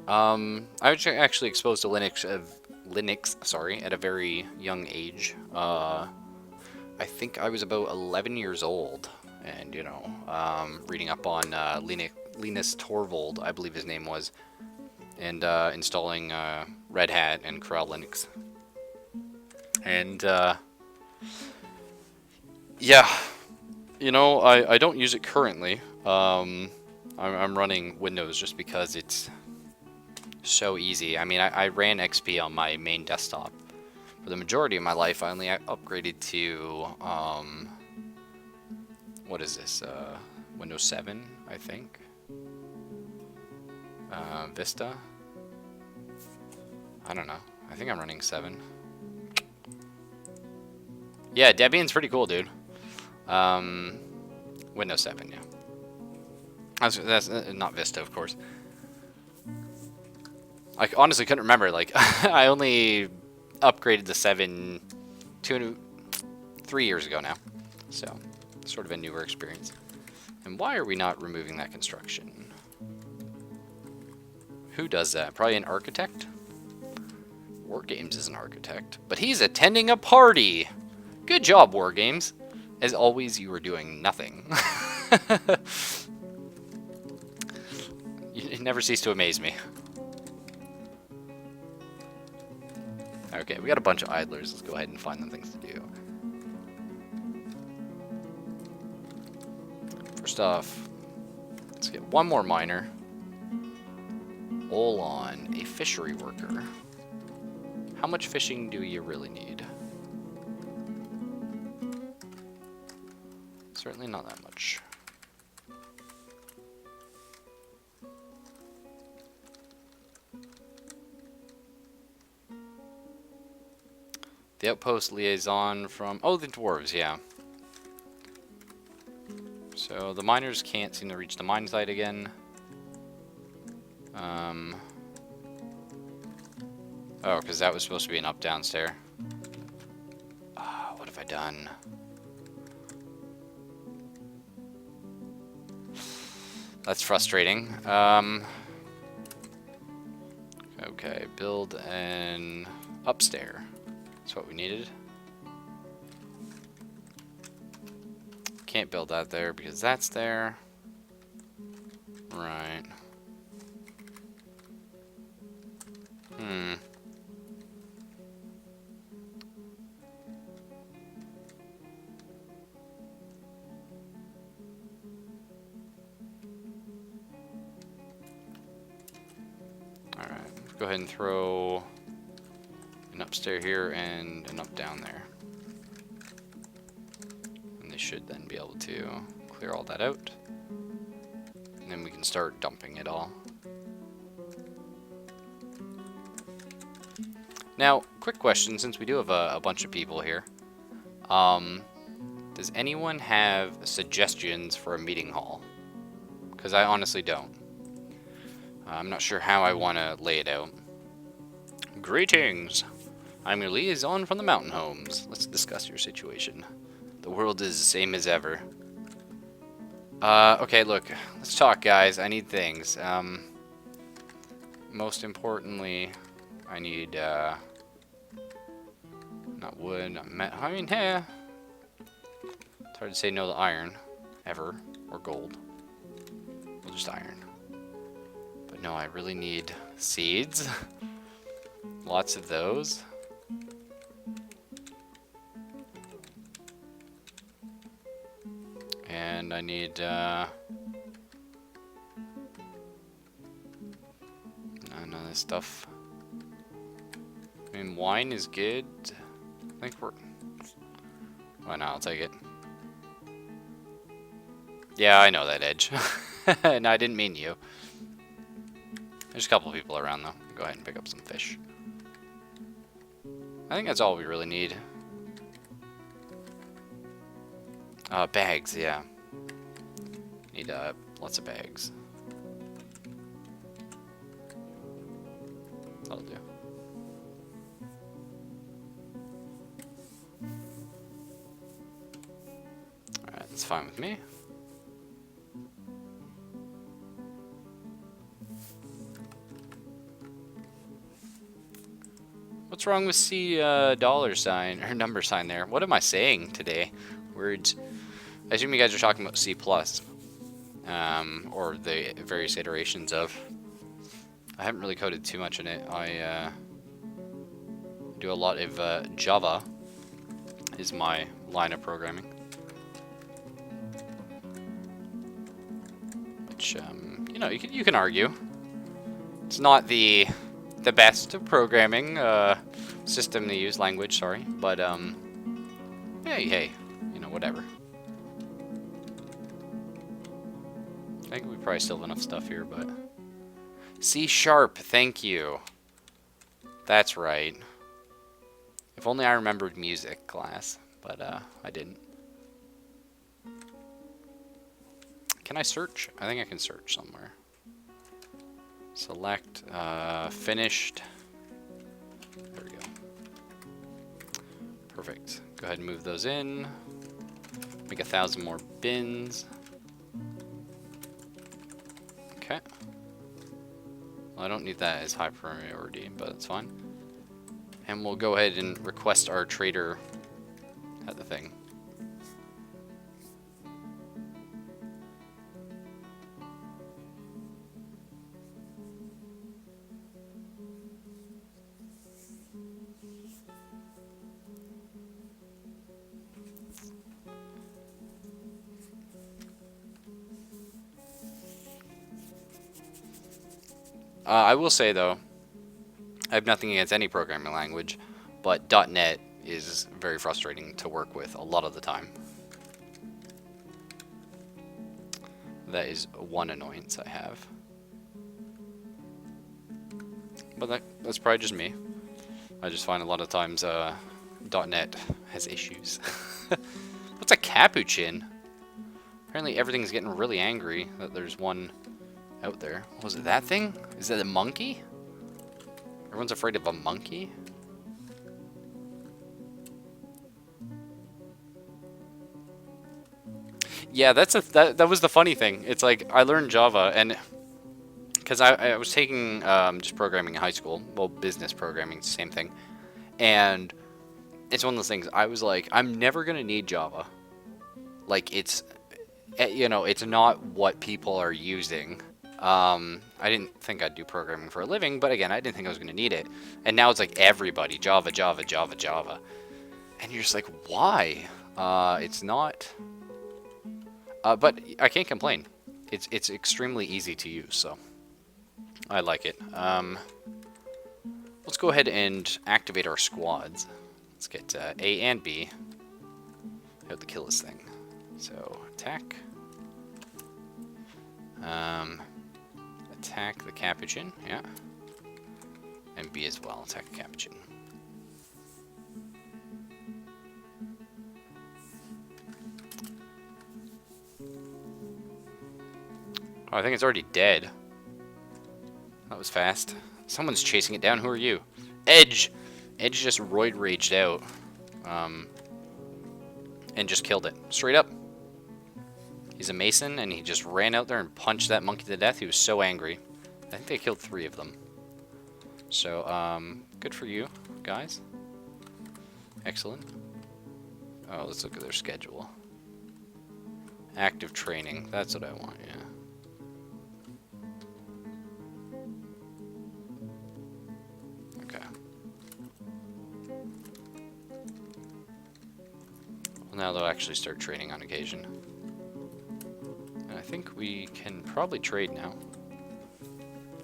Speaker 2: I was actually exposed to Linux, sorry, at a very young age. I think I was about 11 years old, and, you know, reading up on Linus Torvald, I believe his name was, and installing Red Hat and Corel Linux. And, yeah, you know, I don't use it currently. I'm running Windows just because it's so easy. I mean, I ran XP on my main desktop. For the majority of my life, I only upgraded to, what is this, Windows 7, I think. Vista? I don't know. I think I'm running 7. Yeah, Debian's pretty cool, dude. Windows 7, yeah. That's not Vista, of course. I honestly couldn't remember. Like, I only upgraded to 7 3 years ago now. So, sort of a newer experience. And why are we not removing that construction? Who does that? Probably an architect? Wargames is an architect. But he's attending a party! Good job, Wargames. As always, you were doing nothing. You never cease to amaze me. Okay, we got a bunch of idlers. Let's go ahead and find them things to do. First off, let's get one more miner. On a fishery worker. How much fishing do you really need? Certainly not that much. The outpost liaison from... Oh, the dwarves, yeah. So the miners can't seem to reach the mine site again. Oh, because that was supposed to be an up-down stair. What have I done? That's frustrating. Okay, build an upstair. That's what we needed. Can't build that there because that's there. Right. Alright, go ahead and throw an upstairs here and an up down there. And they should then be able to clear all that out. And then we can start dumping it all. Now, quick question, since we do have a bunch of people here. Does anyone have suggestions for a meeting hall? Because I honestly don't. I'm not sure how I want to lay it out. Greetings! I'm your liaison from the mountain homes. Let's discuss your situation. The world is the same as ever. Okay, look. Let's talk, guys. I need things. Most importantly, I need, not wood, not metal. I mean, hey, it's hard to say no to iron, ever, or gold. Well, just iron. But no, I really need seeds. Lots of those. And I need, none of this stuff. I mean, wine is good. I think we're... Why not? I'll take it. Yeah, I know that, Edge. And I didn't mean you. There's a couple people around, though. Go ahead and pick up some fish. I think that's all we really need. Bags, yeah. Need, lots of bags. That'll do. Alright, that's fine with me. What's wrong with C dollar sign or number sign there? What am I saying today? Words. I assume you guys are talking about C plus, or the various iterations of. I haven't really coded too much in it. I do a lot of Java. Is my line of programming, which you know you can argue it's not the best programming system to use language. Sorry, but hey, you know, whatever. I think we probably still have enough stuff here, but C sharp, thank you. That's right. If only I remembered music class, but I didn't. Can I search? I think I can search somewhere. Select finished. There we go. Perfect. Go ahead and move those in. Make 1,000 more bins. Okay. Well, I don't need that as high priority, but it's fine. And we'll go ahead and request our trader at the thing. I will say, though, I have nothing against any programming language, but .NET is very frustrating to work with a lot of the time. That is one annoyance I have. But that's probably just me. I just find a lot of times .NET has issues. What's a capuchin? Apparently everything's getting really angry that there's one out there. Was it that thing? Is that a monkey? Everyone's afraid of a monkey? Yeah, that was the funny thing. It's like I learned Java, and because I was taking just programming in high school, well, business programming, same thing, and it's one of those things. I was like, I'm never gonna need Java. Like it's, you know, it's not what people are using. I didn't think I'd do programming for a living, but again, I didn't think I was going to need it. And now it's like everybody, Java, Java, Java, Java. And you're just like, why? It's not... but I can't complain. It's extremely easy to use, so I like it. Let's go ahead and activate our squads. Let's get A and B. I have to kill this thing. So, attack. Attack the capuchin, yeah. And B as well, attack the capuchin. Oh, I think it's already dead. That was fast. Someone's chasing it down. Who are you? Edge! Edge just roid raged out. And just killed it. Straight up. He's a mason, and he just ran out there and punched that monkey to death. He was so angry. I think they killed 3 of them. So, good for you, guys. Excellent. Oh, let's look at their schedule. Active training. That's what I want, yeah. Okay. Well, now they'll actually start training on occasion. And I think we can probably trade now.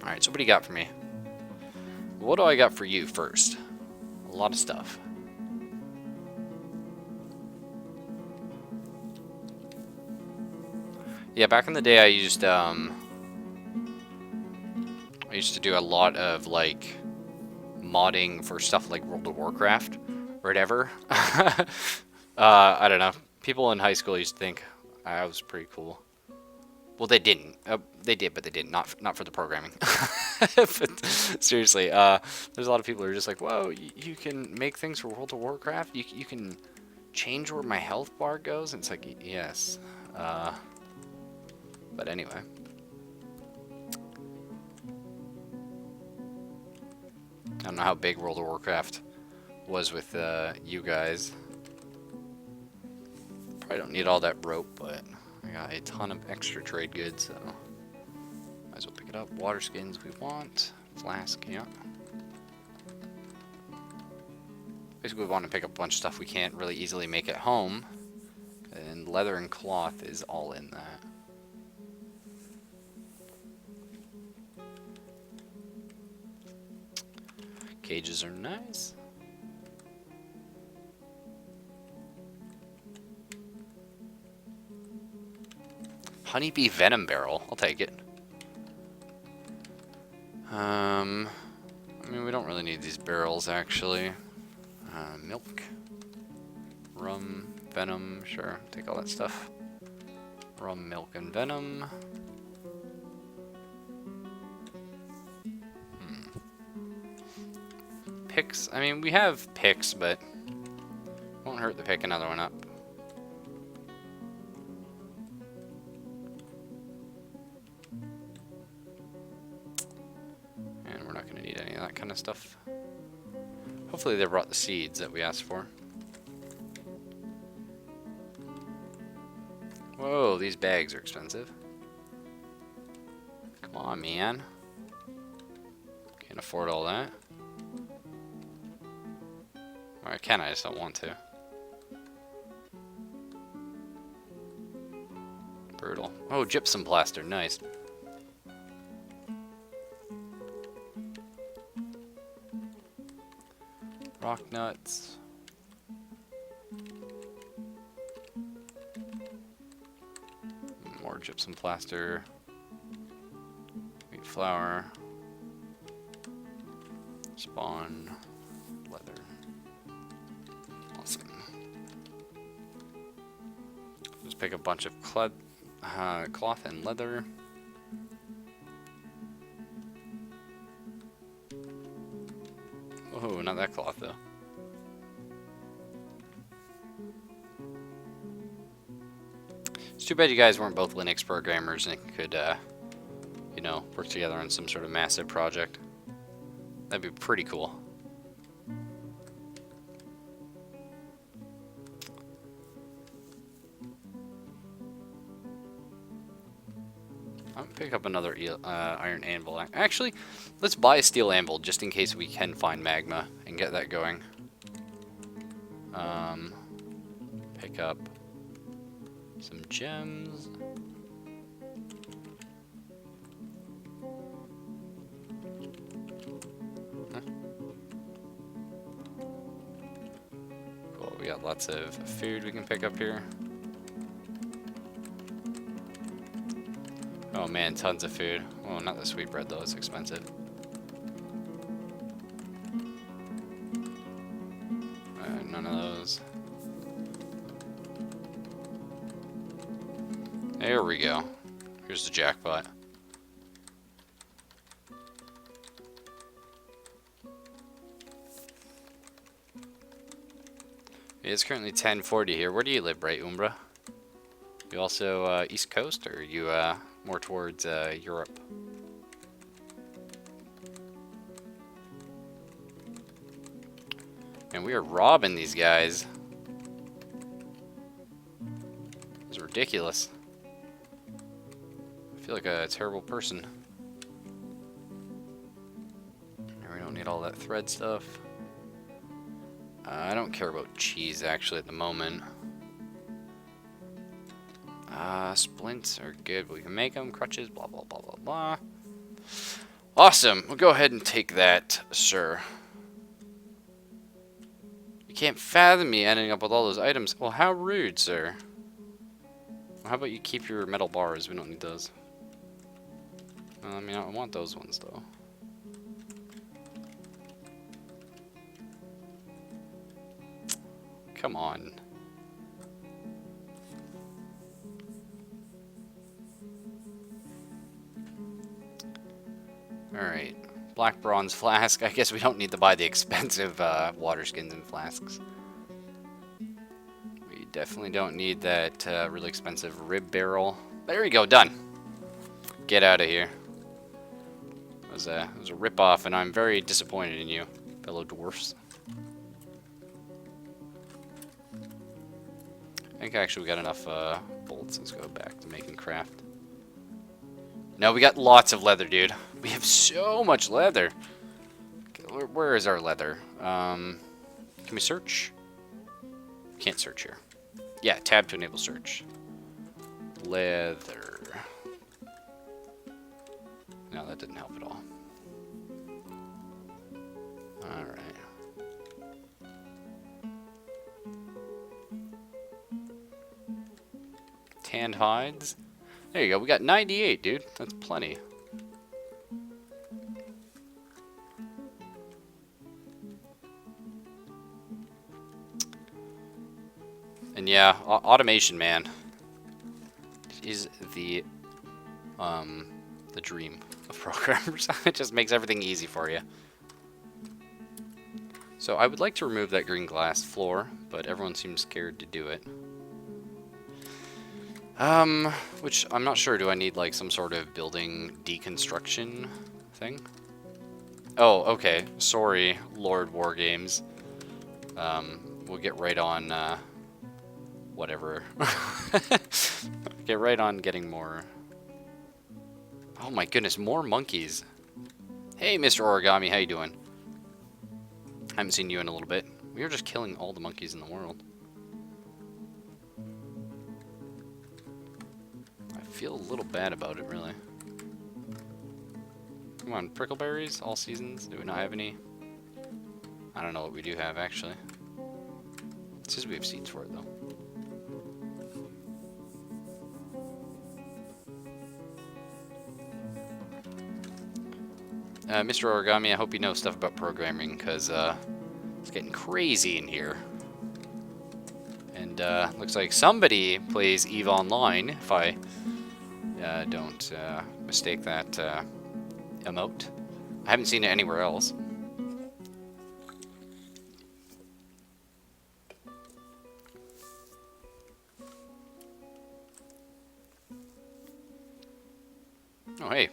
Speaker 2: Alright, so what do you got for me? What do I got for you first? A lot of stuff. Yeah, back in the day I used to do a lot of like modding for stuff like World of Warcraft or whatever. I don't know. People in high school used to think I was pretty cool. Well, they didn't. They did, but they didn't. Not for the programming. But seriously, there's a lot of people who are just like, "Whoa, you can make things for World of Warcraft. You can change where my health bar goes." And it's like, yes. But anyway. I don't know how big World of Warcraft was with you guys. Probably don't need all that rope, but I got a ton of extra trade goods, so might as well pick it up. Water skins we want. Flask, yeah. Basically, we want to pick up a bunch of stuff we can't really easily make at home. And leather and cloth is all in that. Cages are nice. Honeybee venom barrel. I'll take it. I mean, we don't really need these barrels, actually. Milk. Rum. Venom. Sure. Take all that stuff. Rum, milk, and venom. Picks. I mean, we have picks, but won't hurt to pick another one up. And we're not going to need any of that kind of stuff. Hopefully they brought the seeds that we asked for. Whoa, these bags are expensive. Come on, man. Can't afford all that. Or I can, I just don't want to. Brutal. Oh, gypsum plaster, nice. Rock nuts. More gypsum plaster. Wheat flour. Spawn. Leather. Awesome. Just pick a bunch of cloth and leather. Oh, not that cloth though. It's too bad you guys weren't both Linux programmers and could, you know, work together on some sort of massive project. That'd be pretty cool. I'm gonna pick up another iron anvil. Actually, let's buy a steel anvil just in case we can find magma and get that going. Pick up some gems. Cool, we got lots of food we can pick up here. Oh man, tons of food. Oh, not the sweet bread though, it's expensive. None of those. There we go. Here's the jackpot. It's currently 10:40 here. Where do you live, Bright Umbra? You also East Coast, or are you more towards Europe? And we are robbing these guys. It's ridiculous. I feel like a terrible person. We don't need all that thread stuff. I don't care about cheese actually at the moment. Splints are good, but we can make them. Crutches, blah, blah, blah, blah, blah. Awesome. We'll go ahead and take that, sir. You can't fathom me ending up with all those items. Well, how rude, sir. Well, how about you keep your metal bars? We don't need those. Well, I mean, I want those ones, though. Come on. Alright. Black bronze flask. I guess we don't need to buy the expensive water skins and flasks. We definitely don't need that really expensive rib barrel. There we go. Done. Get out of here. It was a rip-off, and I'm very disappointed in you, fellow dwarfs. I think actually we got enough bolts. Let's go back to making craft. No, we got lots of leather, dude. We have so much leather. Where is our leather? Can we search? Can't search here. Yeah, tab to enable search. Leather. No, that didn't help at all. Alright. Tanned hides. There you go. We got 98, dude. That's plenty. And yeah, automation, man, is the dream of programmers. It just makes everything easy for you. So I would like to remove that green glass floor, but everyone seems scared to do it. Which I'm not sure. Do I need like some sort of building deconstruction thing? Oh, okay. Sorry, Lord War Games. We'll get right on whatever. Get right on getting more. Oh my goodness, more monkeys. Hey, Mr. Origami, how you doing? Haven't seen you in a little bit. We are just killing all the monkeys in the world. I feel a little bad about it, really. Come on, prickleberries, all seasons. Do we not have any? I don't know what we do have, actually. It says we have seeds for it, though. Mr. Origami, I hope you know stuff about programming, because it's getting crazy in here. And looks like somebody plays EVE Online, if I don't mistake that emote. I haven't seen it anywhere else. Oh, hey.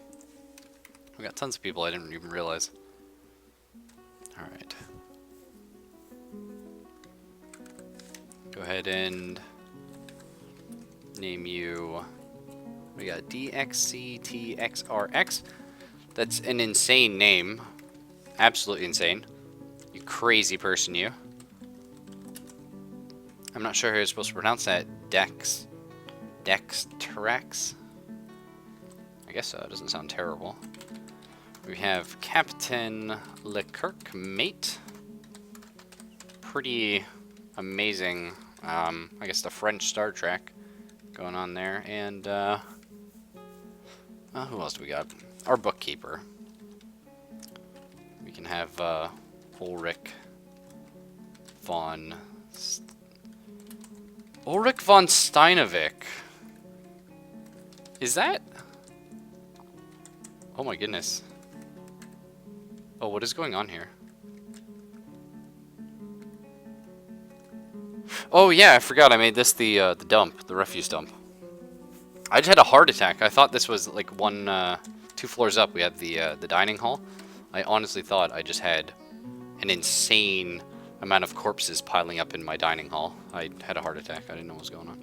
Speaker 2: We got tons of people I didn't even realize. Alright. Go ahead and name you. We got DXCTXRX. That's an insane name. Absolutely insane. You crazy person, you. I'm not sure how you're supposed to pronounce that. Dextrax? I guess so. It doesn't sound terrible. We have Captain Leclerc, mate. Pretty amazing, I guess the French Star Trek going on there. And, who else do we got? Our bookkeeper. We can have, Ulrich von Steinovik. Is that? Oh my goodness. Oh, what is going on here? Oh yeah, I forgot I made this the dump, the refuse dump. I just had a heart attack. I thought this was like two floors up. We had the dining hall. I honestly thought I just had an insane amount of corpses piling up in my dining hall. I had a heart attack. I didn't know what was going on.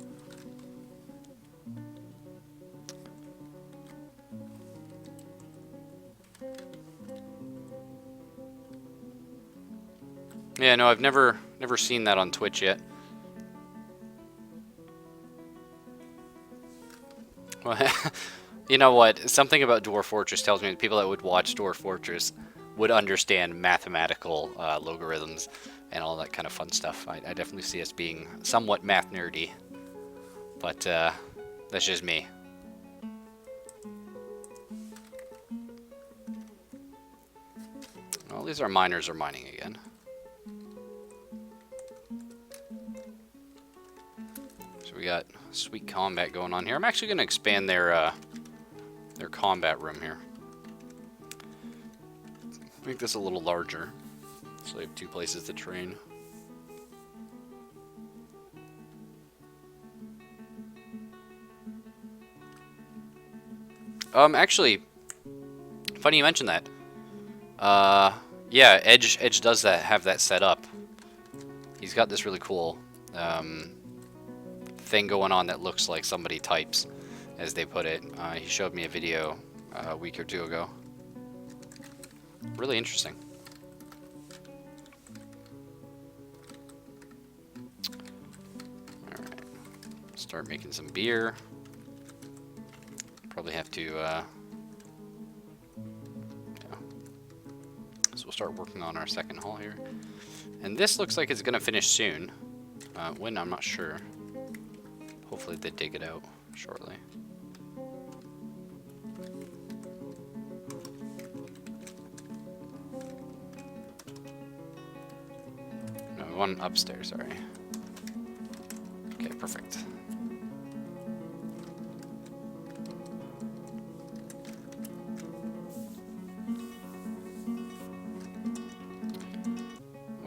Speaker 2: Yeah, no, I've never seen that on Twitch yet. Well, you know what? Something about Dwarf Fortress tells me that people that would watch Dwarf Fortress would understand mathematical logarithms and all that kind of fun stuff. I definitely see us being somewhat math nerdy, but that's just me. Well, these are miners are mining again. So we got sweet combat going on here. I'm actually going to expand their combat room here. Make this a little larger, so they have 2 places to train. Actually, funny you mentioned that. Yeah, Edge does that, have that set up. He's got this really cool thing going on that looks like somebody types, as they put it. He showed me a video a week or 2 ago. Really interesting. Alright. Start making some beer. Probably have to, yeah. So we'll start working on our second hall here. And this looks like it's going to finish soon. When, I'm not sure. Hopefully they dig it out shortly. No, one upstairs, sorry. Okay, perfect.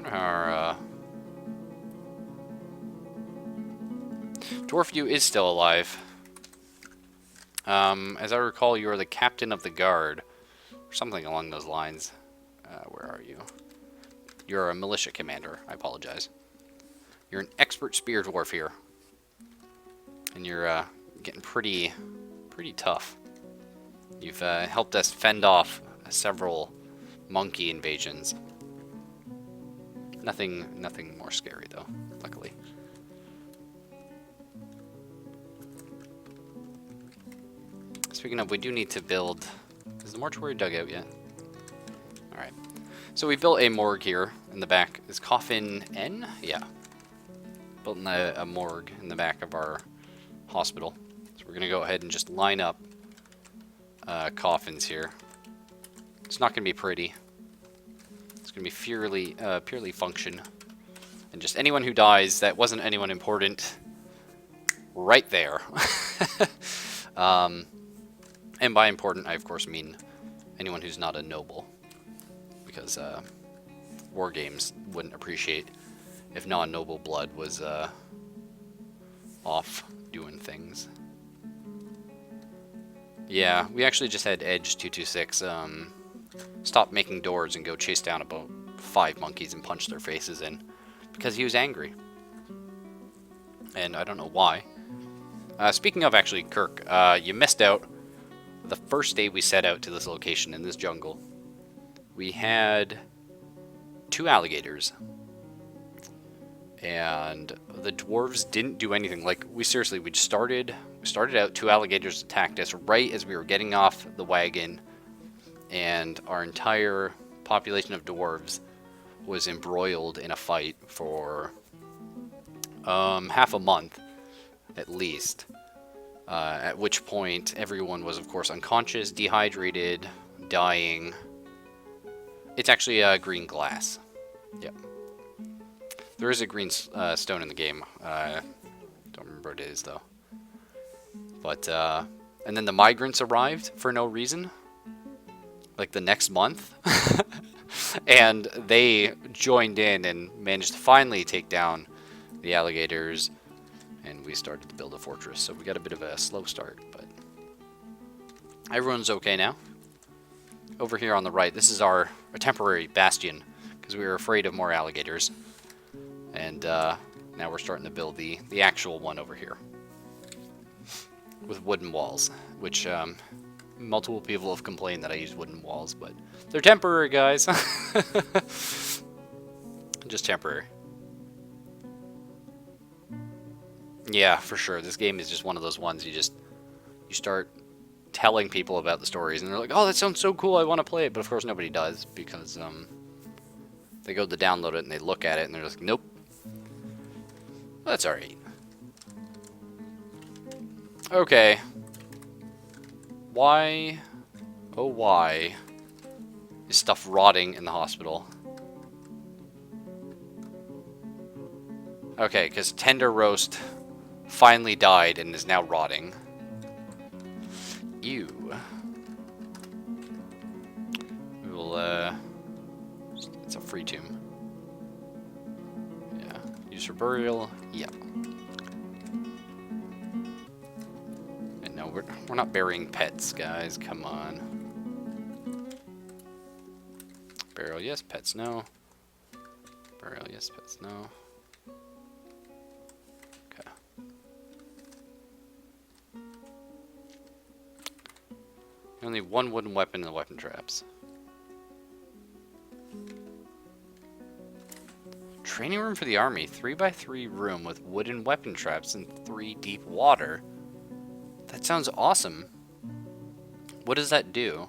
Speaker 2: Our Dwarf, you is still alive. As I recall, you are the captain of the guard, or something along those lines. Where are you? You're a militia commander. I apologize. You're an expert spear dwarf here, and you're getting pretty tough. You've helped us fend off several monkey invasions. Nothing more scary though, luckily. Speaking of, we do need to build... Is the mortuary dug out yet? Alright. So we built a morgue here in the back. Is coffin N? Yeah. Built a morgue in the back of our hospital. So we're going to go ahead and just line up coffins here. It's not going to be pretty. It's going to be purely function. And just anyone who dies that wasn't anyone important, right there. And by important, I of course mean anyone who's not a noble. Because war games wouldn't appreciate if non-noble blood was off doing things. Yeah, we actually just had Edge 226 stop making doors and go chase down about 5 monkeys and punch their faces in because he was angry. And I don't know why. Speaking of actually, Kirk, you missed out the first day we set out to this location in this jungle. We had 2 alligators. And the dwarves didn't do anything. Like, we just started out, 2 alligators attacked us right as we were getting off the wagon, and our entire population of dwarves was embroiled in a fight for half a month at least, at which point everyone was of course unconscious, dehydrated, dying. It's actually green glass. Yep. There is a green stone in the game. Don't remember what it is though. But and then the migrants arrived for no reason, like the next month, and they joined in and managed to finally take down the alligators, and we started to build a fortress. So we got a bit of a slow start, but everyone's okay now. Over here on the right, this is our temporary bastion because we were afraid of more alligators. And now we're starting to build the actual one over here. With wooden walls, which multiple people have complained that I use wooden walls, but they're temporary, guys. Just temporary. Yeah, for sure. This game is just one of those ones you start telling people about the stories, and they're like, "Oh, that sounds so cool! I want to play it." But of course, nobody does because they go to download it and they look at it and they're just like, "Nope." Well, that's alright. Okay. Why, oh why, is stuff rotting in the hospital? Okay, because Tender Roast finally died and is now rotting. Ew. We will, it's a free tomb. Yeah. Use for burial. Yep. And no, we're not burying pets, guys. Come on. Burial, yes. Pets, no. Burial, yes. Pets, no. Okay. Only one wooden weapon in the weapon traps. Training room for the army. 3x3 room with wooden weapon traps and 3 deep water. That sounds awesome. What does that do?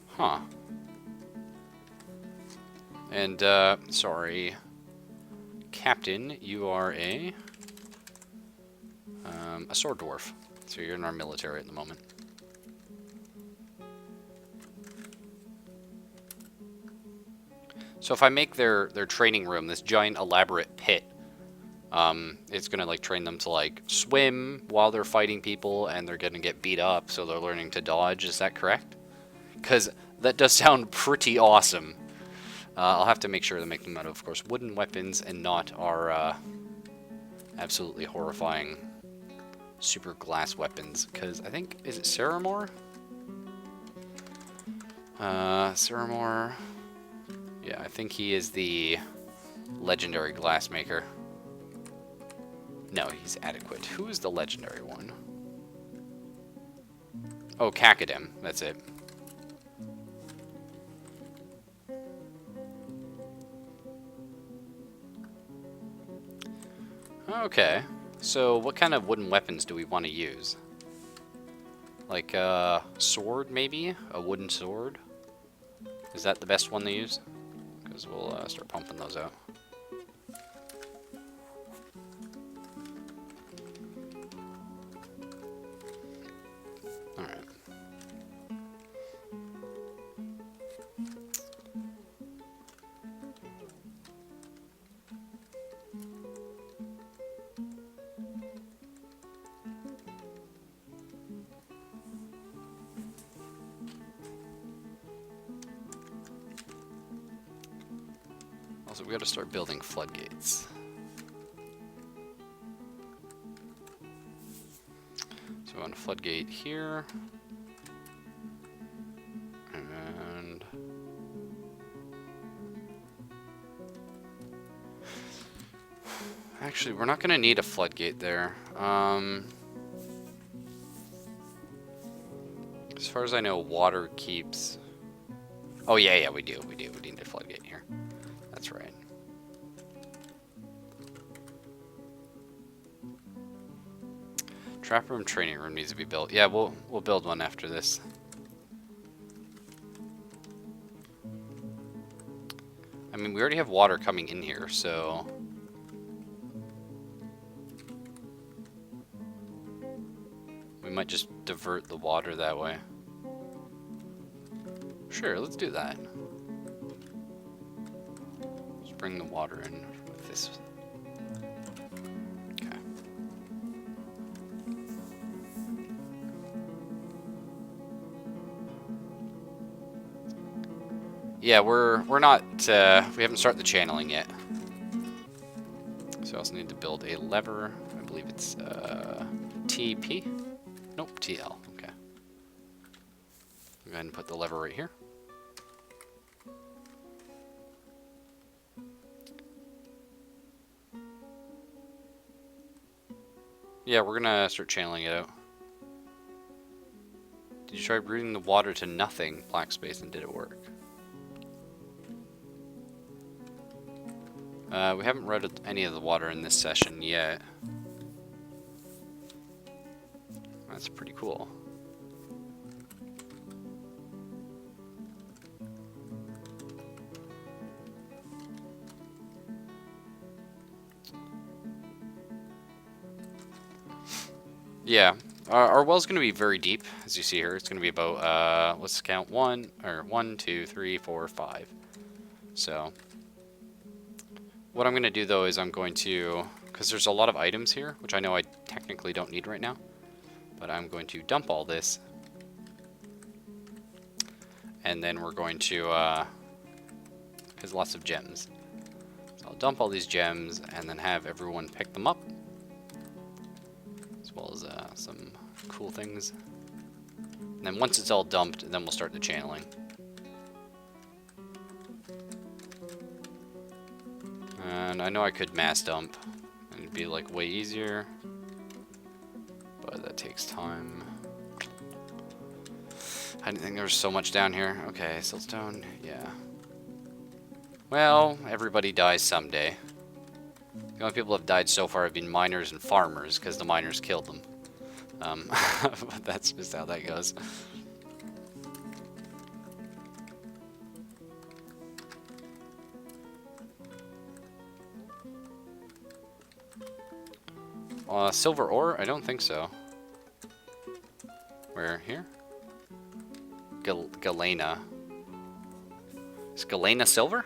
Speaker 2: Huh. And, sorry. Captain, you are a sword dwarf. So you're in our military at the moment. So if I make their training room this giant elaborate pit, it's gonna like train them to like swim while they're fighting people, and they're gonna get beat up, so they're learning to dodge. Is that correct? Because that does sound pretty awesome. I'll have to make sure to make them out of course, wooden weapons and not our absolutely horrifying super glass weapons. Because I think, is it Saramore? Saramore. Yeah, I think he is the legendary glass maker. No, he's adequate. Who is the legendary one? Oh, Kakadem. That's it. Okay. So, what kind of wooden weapons do we want to use? Like a sword, maybe? A wooden sword? Is that the best one to use? Because we'll start pumping those out. Alright. Also, we gotta start building floodgates. So we want a floodgate here. And actually, we're not gonna need a floodgate there. As far as I know, water keeps... Oh, yeah, we do. We need a floodgate here. That's right. Trap room, training room needs to be built. Yeah, we'll build one after this. I mean, we already have water coming in here, so... we might just divert the water that way. Sure, let's do that. Let's bring the water in with this. Okay. Yeah, we're not, we haven't started the channeling yet. So I also need to build a lever. I believe it's, TP? Nope, TL. Okay. Go ahead and put the lever right here. Yeah, we're gonna start channeling it out. Did you try breathing the water to nothing, black space, and did it work? We haven't read any of the water in this session yet. That's pretty cool. Yeah, our well's going to be very deep, as you see here. It's going to be about, let's count 1, 2, 3, 4, 5. So, what I'm going to do though is I'm going to, because there's a lot of items here, which I know I technically don't need right now, but I'm going to dump all this. And then we're going to, there's lots of gems. So I'll dump all these gems and then have everyone pick them up. As well as some cool things. And then once it's all dumped, then we'll start the channeling. And I know I could mass dump, and it'd be like way easier, but that takes time. I didn't think there was so much down here. Okay, siltstone, yeah. Well, everybody dies someday. The only people who have died so far have been miners and farmers, because the miners killed them. But that's just how that goes. Silver ore? I don't think so. Where? Here? Galena. Is Galena silver?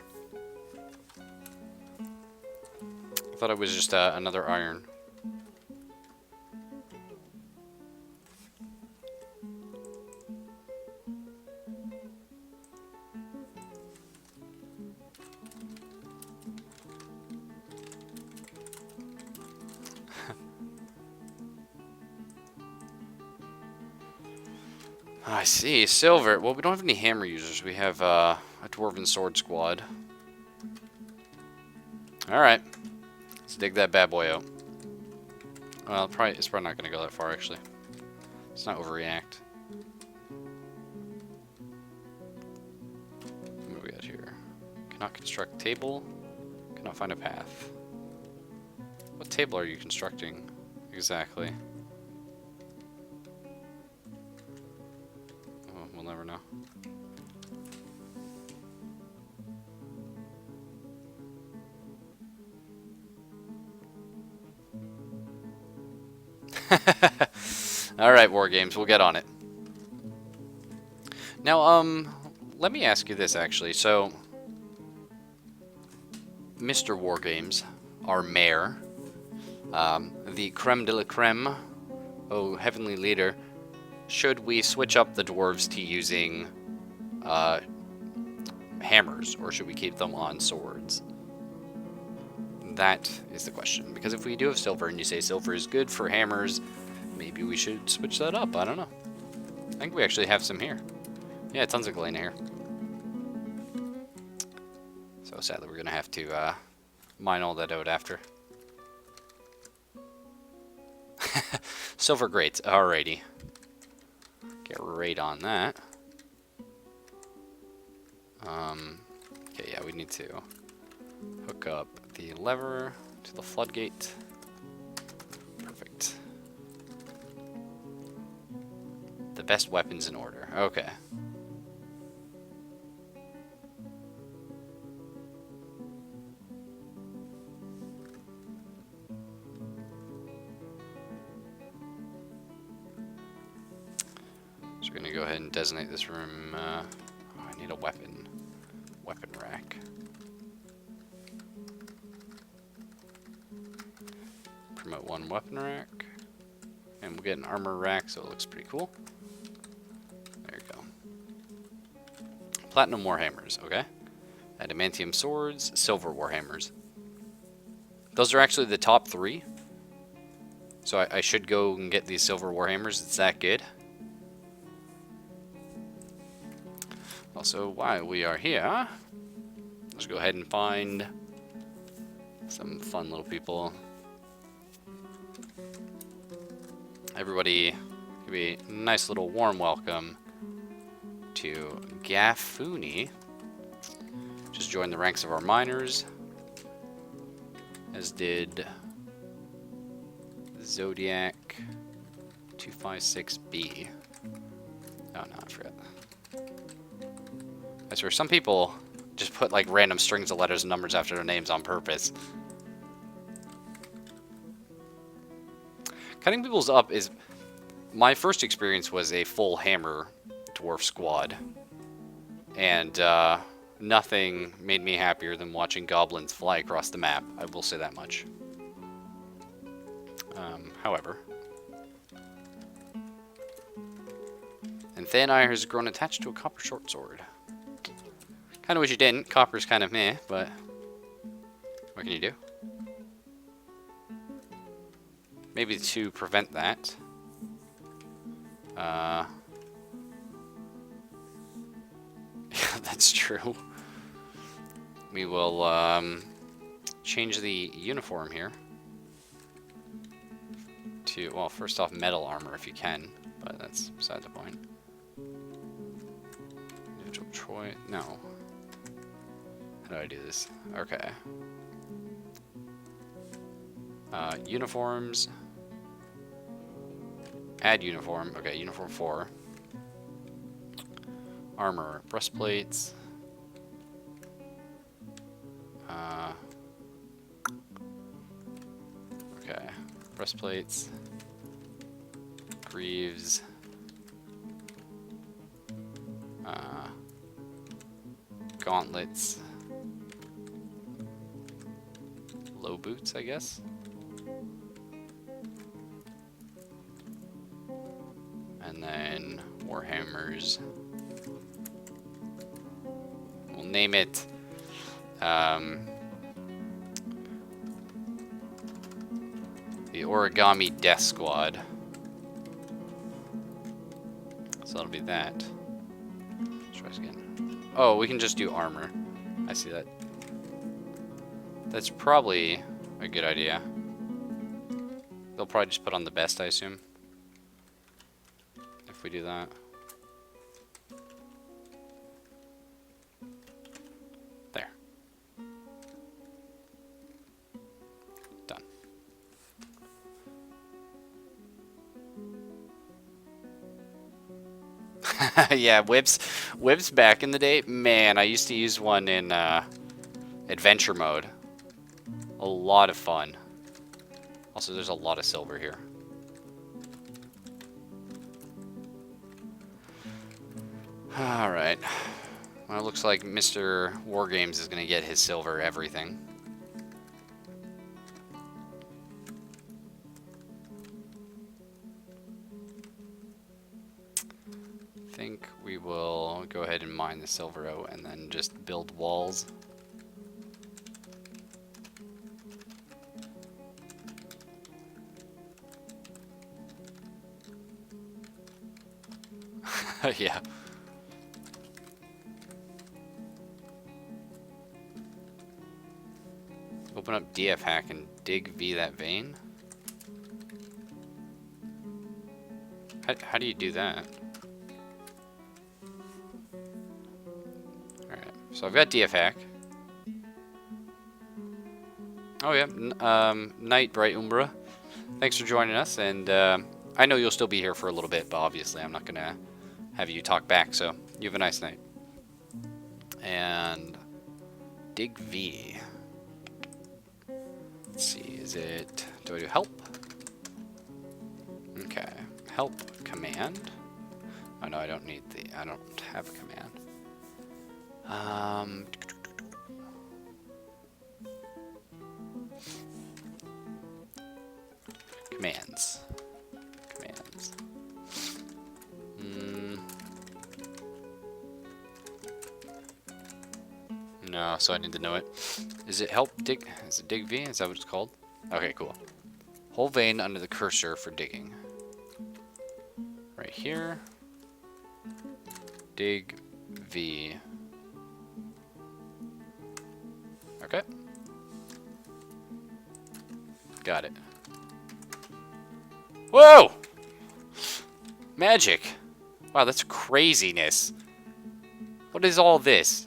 Speaker 2: I thought it was just another iron. I see, silver. Well, we don't have any hammer users. We have a dwarven sword squad. Alright. Let's dig that bad boy out. Well, it's probably not going to go that far, actually. Let's not overreact. What do we got here? Cannot construct table. Cannot find a path. What table are you constructing exactly? Oh, we'll never know. Alright, War Games, we'll get on it. Now, let me ask you this, actually. So, Mr. War Games, our mayor, the creme de la creme, oh, heavenly leader, should we switch up the dwarves to using hammers, or should we keep them on swords? That is the question. Because if we do have silver, and you say silver is good for hammers, maybe we should switch that up. I don't know. I think we actually have some here. Yeah, tons of galena here. So sadly, we're going to have to mine all that out after. Silver grates. Alrighty. Get right on that. Okay, yeah, we need to hook up the lever to the floodgate. Perfect. The best weapons in order. Okay. So we're going to go ahead and designate this room. Oh, I need a weapon rack. Promote one weapon rack. And we'll get an armor rack, so it looks pretty cool. There you go. Platinum warhammers, okay. Adamantium swords, silver warhammers. Those are actually the top 3. So I should go and get these silver warhammers. It's that good. Also, while we are here, let's go ahead and find some fun little people. Everybody, give a nice little warm welcome to Gafuni. Just joined the ranks of our miners, as did Zodiac 256B. Oh no, I forgot. I swear, some people just put like random strings of letters and numbers after their names on purpose. Cutting people's up is... My first experience was a full hammer dwarf squad. And nothing made me happier than watching goblins fly across the map. I will say that much. However... And Thin Ire has grown attached to a copper short sword. Kinda wish you didn't. Copper's kind of meh, but... What can you do? Maybe to prevent that. Yeah, that's true. We will change the uniform here to, well, first off, metal armor if you can, but that's beside the point. Individual choice, no. How do I do this? Okay. Uniforms. Add uniform. Okay, uniform 4. Armor, breastplates. Okay, breastplates. Greaves. Gauntlets. Low boots, I guess. And then warhammers. We'll name it the Origami Death Squad. So that'll be that. Let's try this again. Oh, we can just do armor. I see that. That's probably a good idea. They'll probably just put on the best, I assume. If we do that. There. Done. Yeah, whips back in the day. Man, I used to use one in adventure mode. A lot of fun. Also, there's a lot of silver here. Alright. Well, it looks like Mr. Wargames is going to get his silver everything. I think we will go ahead and mine the silver out and then just build walls. Yeah. Open up DF hack and dig V that vein. How do you do that? Alright, so I've got DF hack. Oh yeah, Night Bright Umbra. Thanks for joining us, and I know you'll still be here for a little bit, but obviously I'm not gonna have you talk back, so you have a nice night. And dig V. Let's see, is it, do I do help? Okay, help command. Oh no, I don't need I don't have a command. Commands. No, so I need to know it. Is it help dig? Is it dig V? Is that what it's called? Okay, cool. Whole vein under the cursor for digging. Right here. Dig V. Okay. Got it. Whoa! Magic. Wow, that's craziness. What is all this?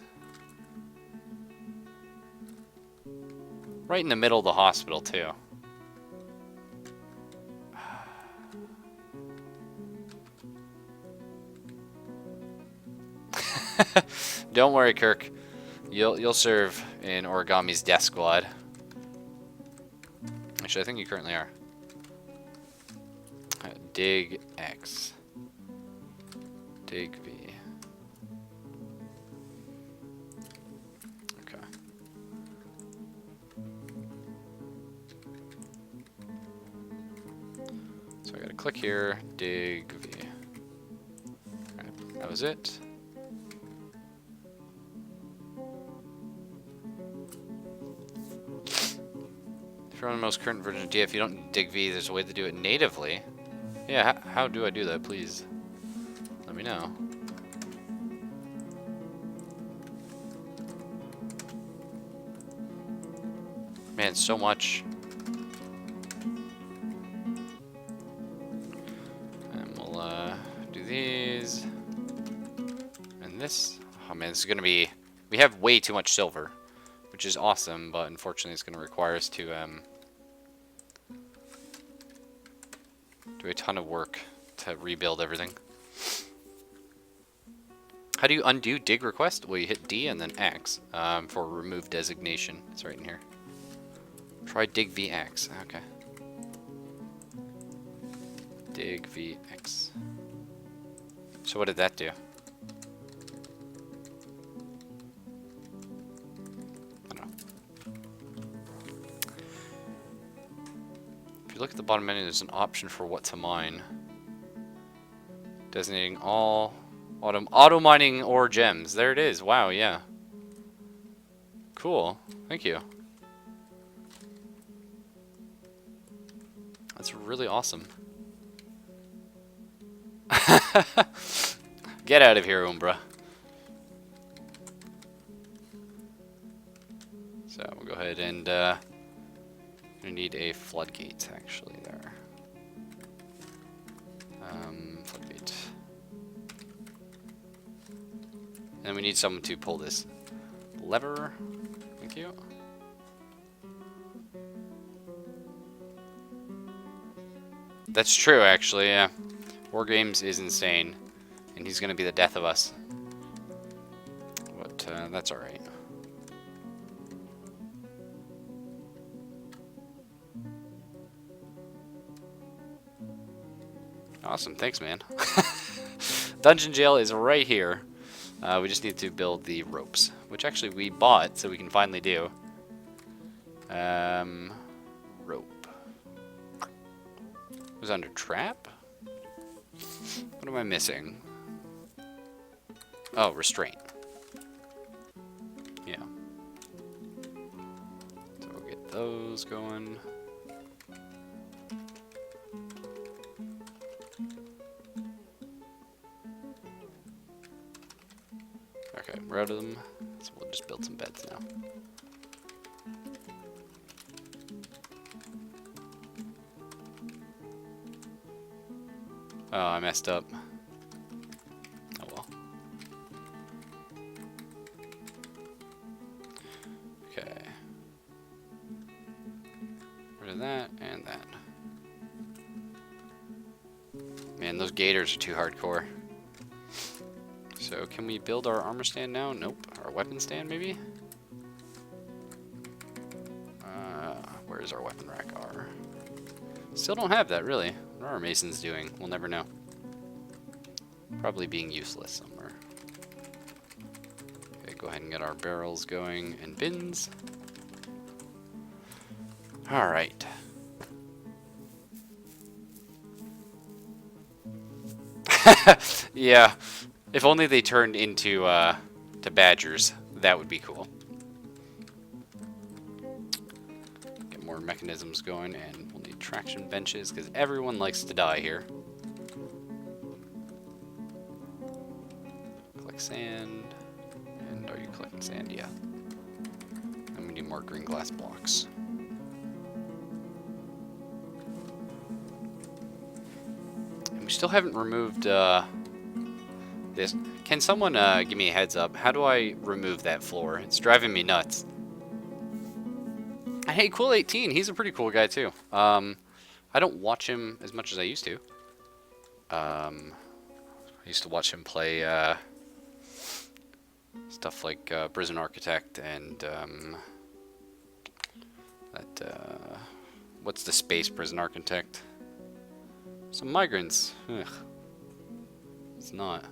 Speaker 2: Right in the middle of the hospital, too. Don't worry, Kirk. You'll serve in Origami's death squad. Actually, I think you currently are. Dig X. Dig V. Okay. So I gotta click here, dig V. Alright, that was it. If you're on the most current version of DF, you don't dig V, there's a way to do it natively. Yeah, how do I do that, please? Let me know. Man, so much. And we'll do these. And this. Oh man, this is gonna be... We have way too much silver, which is awesome, but unfortunately it's gonna require us to do a ton of work to rebuild everything. How do you undo dig request? Well, you hit D and then X for remove designation. It's right in here. Try dig VX. Okay. Dig VX. So what did that do? I don't know. If you look at the bottom menu, there's an option for what to mine. Designating all auto mining ore gems. There it is. Wow, yeah. Cool. Thank you. That's really awesome. Get out of here, Umbra. So we'll go ahead and we need a floodgate actually there. Floodgate. And we need someone to pull this lever. Thank you. That's true, actually, yeah. War Games is insane, and he's gonna be the death of us. But, that's alright. Awesome, thanks, man. Dungeon Jail is right here. We just need to build the ropes, which actually we bought, so we can finally do. Rope. Was under trap? What am I missing? Oh, restraint. Yeah. So we'll get those going. Okay, we're out of them. So we'll just build some beds now. Oh, I messed up. Oh well. Okay. Rid of that and that. Man, those gators are too hardcore. So, can we build our armor stand now? Nope. Our weapon stand, maybe? Where's our weapon rack? Still don't have that, really. What are our masons doing? We'll never know. Probably being useless somewhere. Okay, go ahead and get our barrels going and bins. Alright. Yeah. If only they turned into to badgers, that would be cool. Get more mechanisms going, and we'll need traction benches because everyone likes to die here. Collect sand. And are you collecting sand? Yeah. And we need more green glass blocks. And we still haven't removed this. Can someone give me a heads up? How do I remove that floor? It's driving me nuts. And hey, Cool18, he's a pretty cool guy too. I don't watch him as much as I used to. I used to watch him play stuff like Prison Architect and what's the space Prison Architect? Some migrants. Ugh. It's not.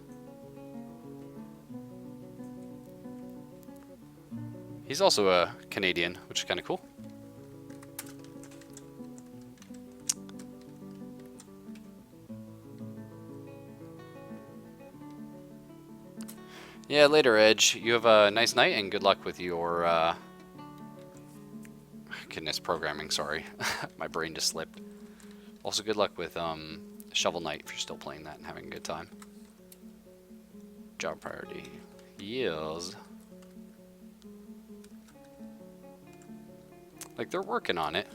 Speaker 2: He's also a Canadian, which is kind of cool. Yeah, later, Edge. You have a nice night and good luck with your goodness, programming. Sorry, my brain just slipped. Also, good luck with Shovel Knight if you're still playing that and having a good time. Job priority. Yes. Like, they're working on it.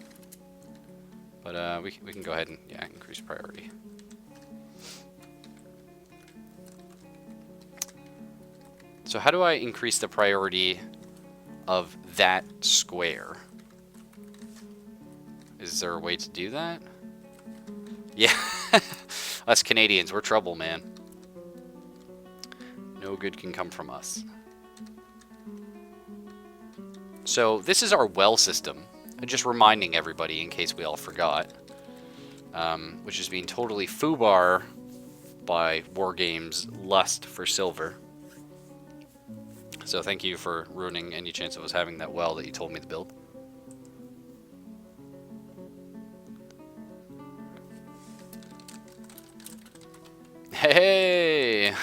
Speaker 2: But we can go ahead and, yeah, increase priority. So how do I increase the priority of that square? Is there a way to do that? Yeah. Us Canadians, we're trouble, man. No good can come from us. So this is our well system. Just reminding everybody in case we all forgot. Which is being totally foobar by Wargames' lust for silver. So thank you for ruining any chance of us having that well that you told me to build. Hey!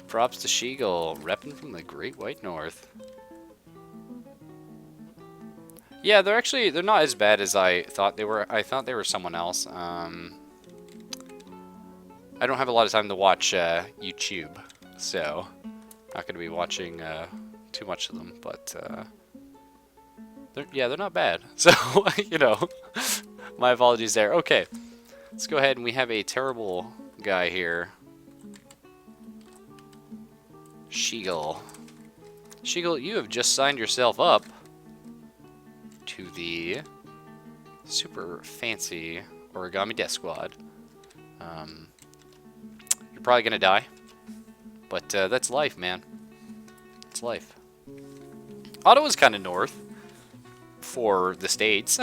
Speaker 2: Props to Sheagle, repping from the Great White North. Yeah, they're not as bad as I thought they were. I thought they were someone else. I don't have a lot of time to watch YouTube, so not going to be watching too much of them. But they're not bad. So you know, my apologies there. Okay, let's go ahead and we have a terrible guy here. Sheagle. Sheagle, you have just signed yourself up to the super fancy origami death squad. You're probably gonna die, but that's life, man. It's life. Ottawa's kind of north for the States.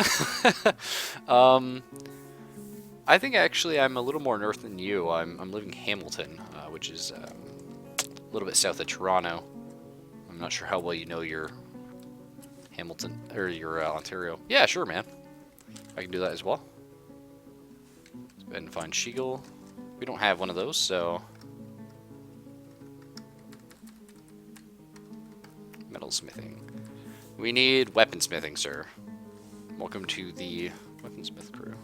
Speaker 2: I think actually I'm a little more north than you. I'm living in Hamilton, which is a little bit south of Toronto. I'm not sure how well you know your Hamilton, or your Ontario. Yeah, sure, man. I can do that as well. Let's go ahead and find Sheagle. We don't have one of those, so... Metalsmithing. We need weaponsmithing, sir. Welcome to the weaponsmith crew.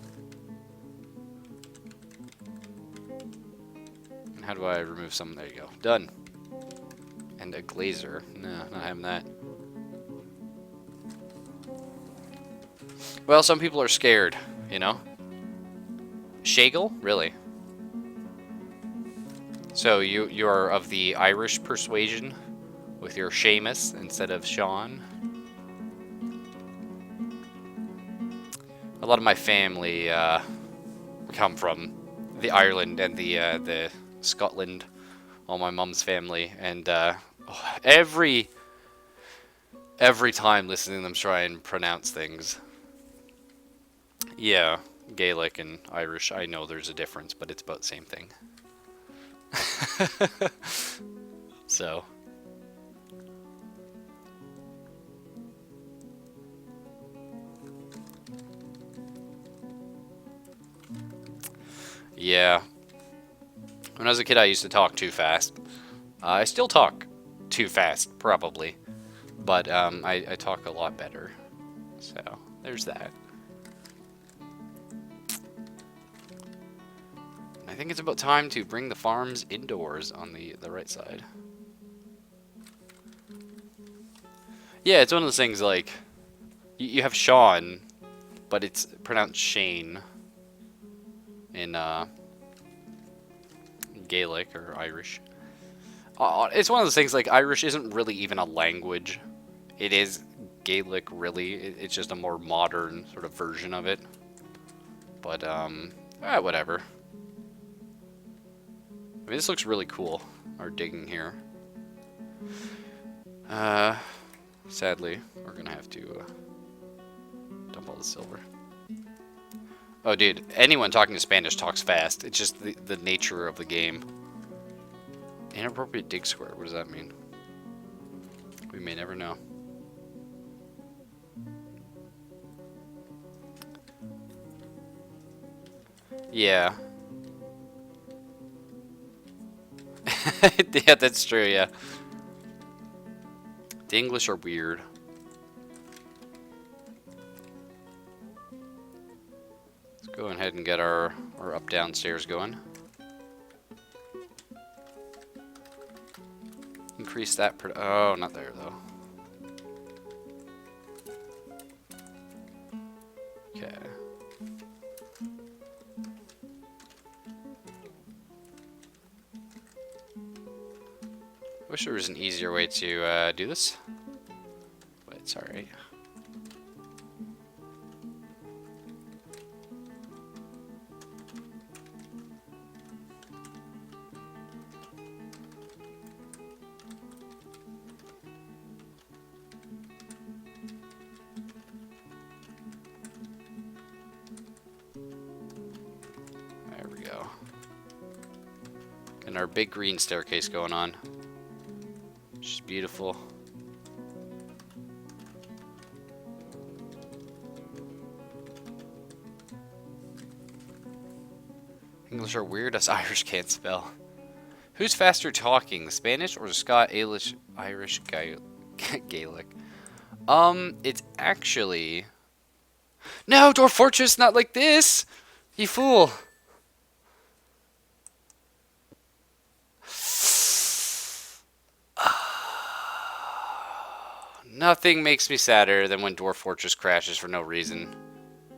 Speaker 2: And how do I remove some? There you go. Done. And a glazer. No, not having that. Well, some people are scared, you know? Sheagle? Really? So you are of the Irish persuasion with your Seamus instead of Sean? A lot of my family come from the Ireland and the Scotland, all my mum's family, and every time listening to them try and pronounce things. Yeah, Gaelic and Irish, I know there's a difference, but it's about the same thing. So. Yeah. When I was a kid, I used to talk too fast. I still talk too fast, probably. But I talk a lot better. So, there's that. I think it's about time to bring the farms indoors on the right side. Yeah, it's one of those things like, you have Sean, but it's pronounced Shane in Gaelic or Irish. It's one of those things like Irish isn't really even a language. It is Gaelic, really. It's just a more modern sort of version of it. But, whatever. I mean, this looks really cool, our digging here. Sadly, we're gonna have to dump all the silver. Oh, dude, anyone talking Spanish talks fast. It's just the nature of the game. Inappropriate dig square, what does that mean? We may never know. Yeah. Yeah, that's true, yeah. The English are weird. Let's go ahead and get our up downstairs going. Increase that oh, not there though. Okay. Wish there was an easier way to do this, but it's alright. There we go. And our big green staircase going on. Which is beautiful. English are weird as Irish can't spell. Who's faster talking, the Spanish or the Scot, Irish, Gaelic? It's actually... No, Dwarf Fortress, not like this! You fool! Nothing makes me sadder than when Dwarf Fortress crashes for no reason.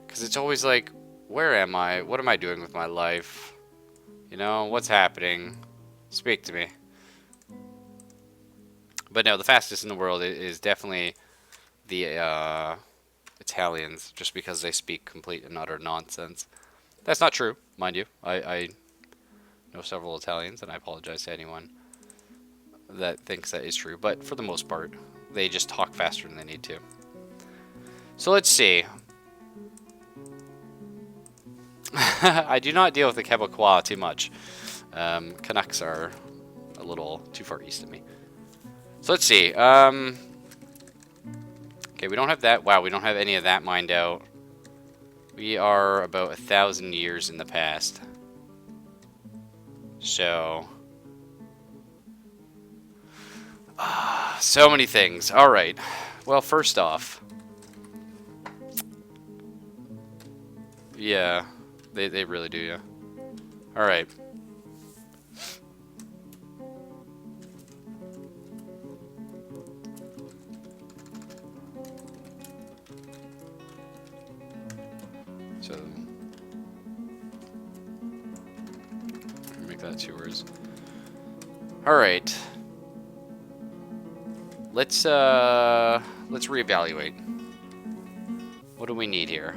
Speaker 2: Because it's always like, where am I? What am I doing with my life? You know, what's happening? Speak to me. But no, the fastest in the world is definitely the Italians, just because they speak complete and utter nonsense. That's not true, mind you. I know several Italians, and I apologize to anyone that thinks that is true. But for the most part, they just talk faster than they need to. So let's see. I do not deal with the Quebecois too much. Canucks are a little too far east of me. So let's see. Okay, we don't have that. Wow, we don't have any of that mined out. We are about 1,000 years in the past. So... so many things. Alright. Well, first off... yeah, they really do, yeah. Alright. So... make that 2 words. Alright. Let's reevaluate. What do we need here?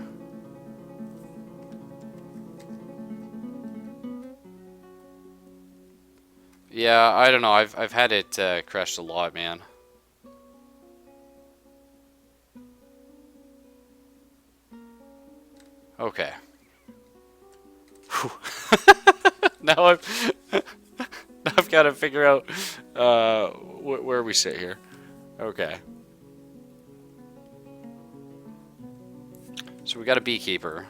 Speaker 2: Yeah, I don't know. I've had it crash a lot, man. Okay. now I've got to figure out where we sit here. Okay. So we got a beekeeper.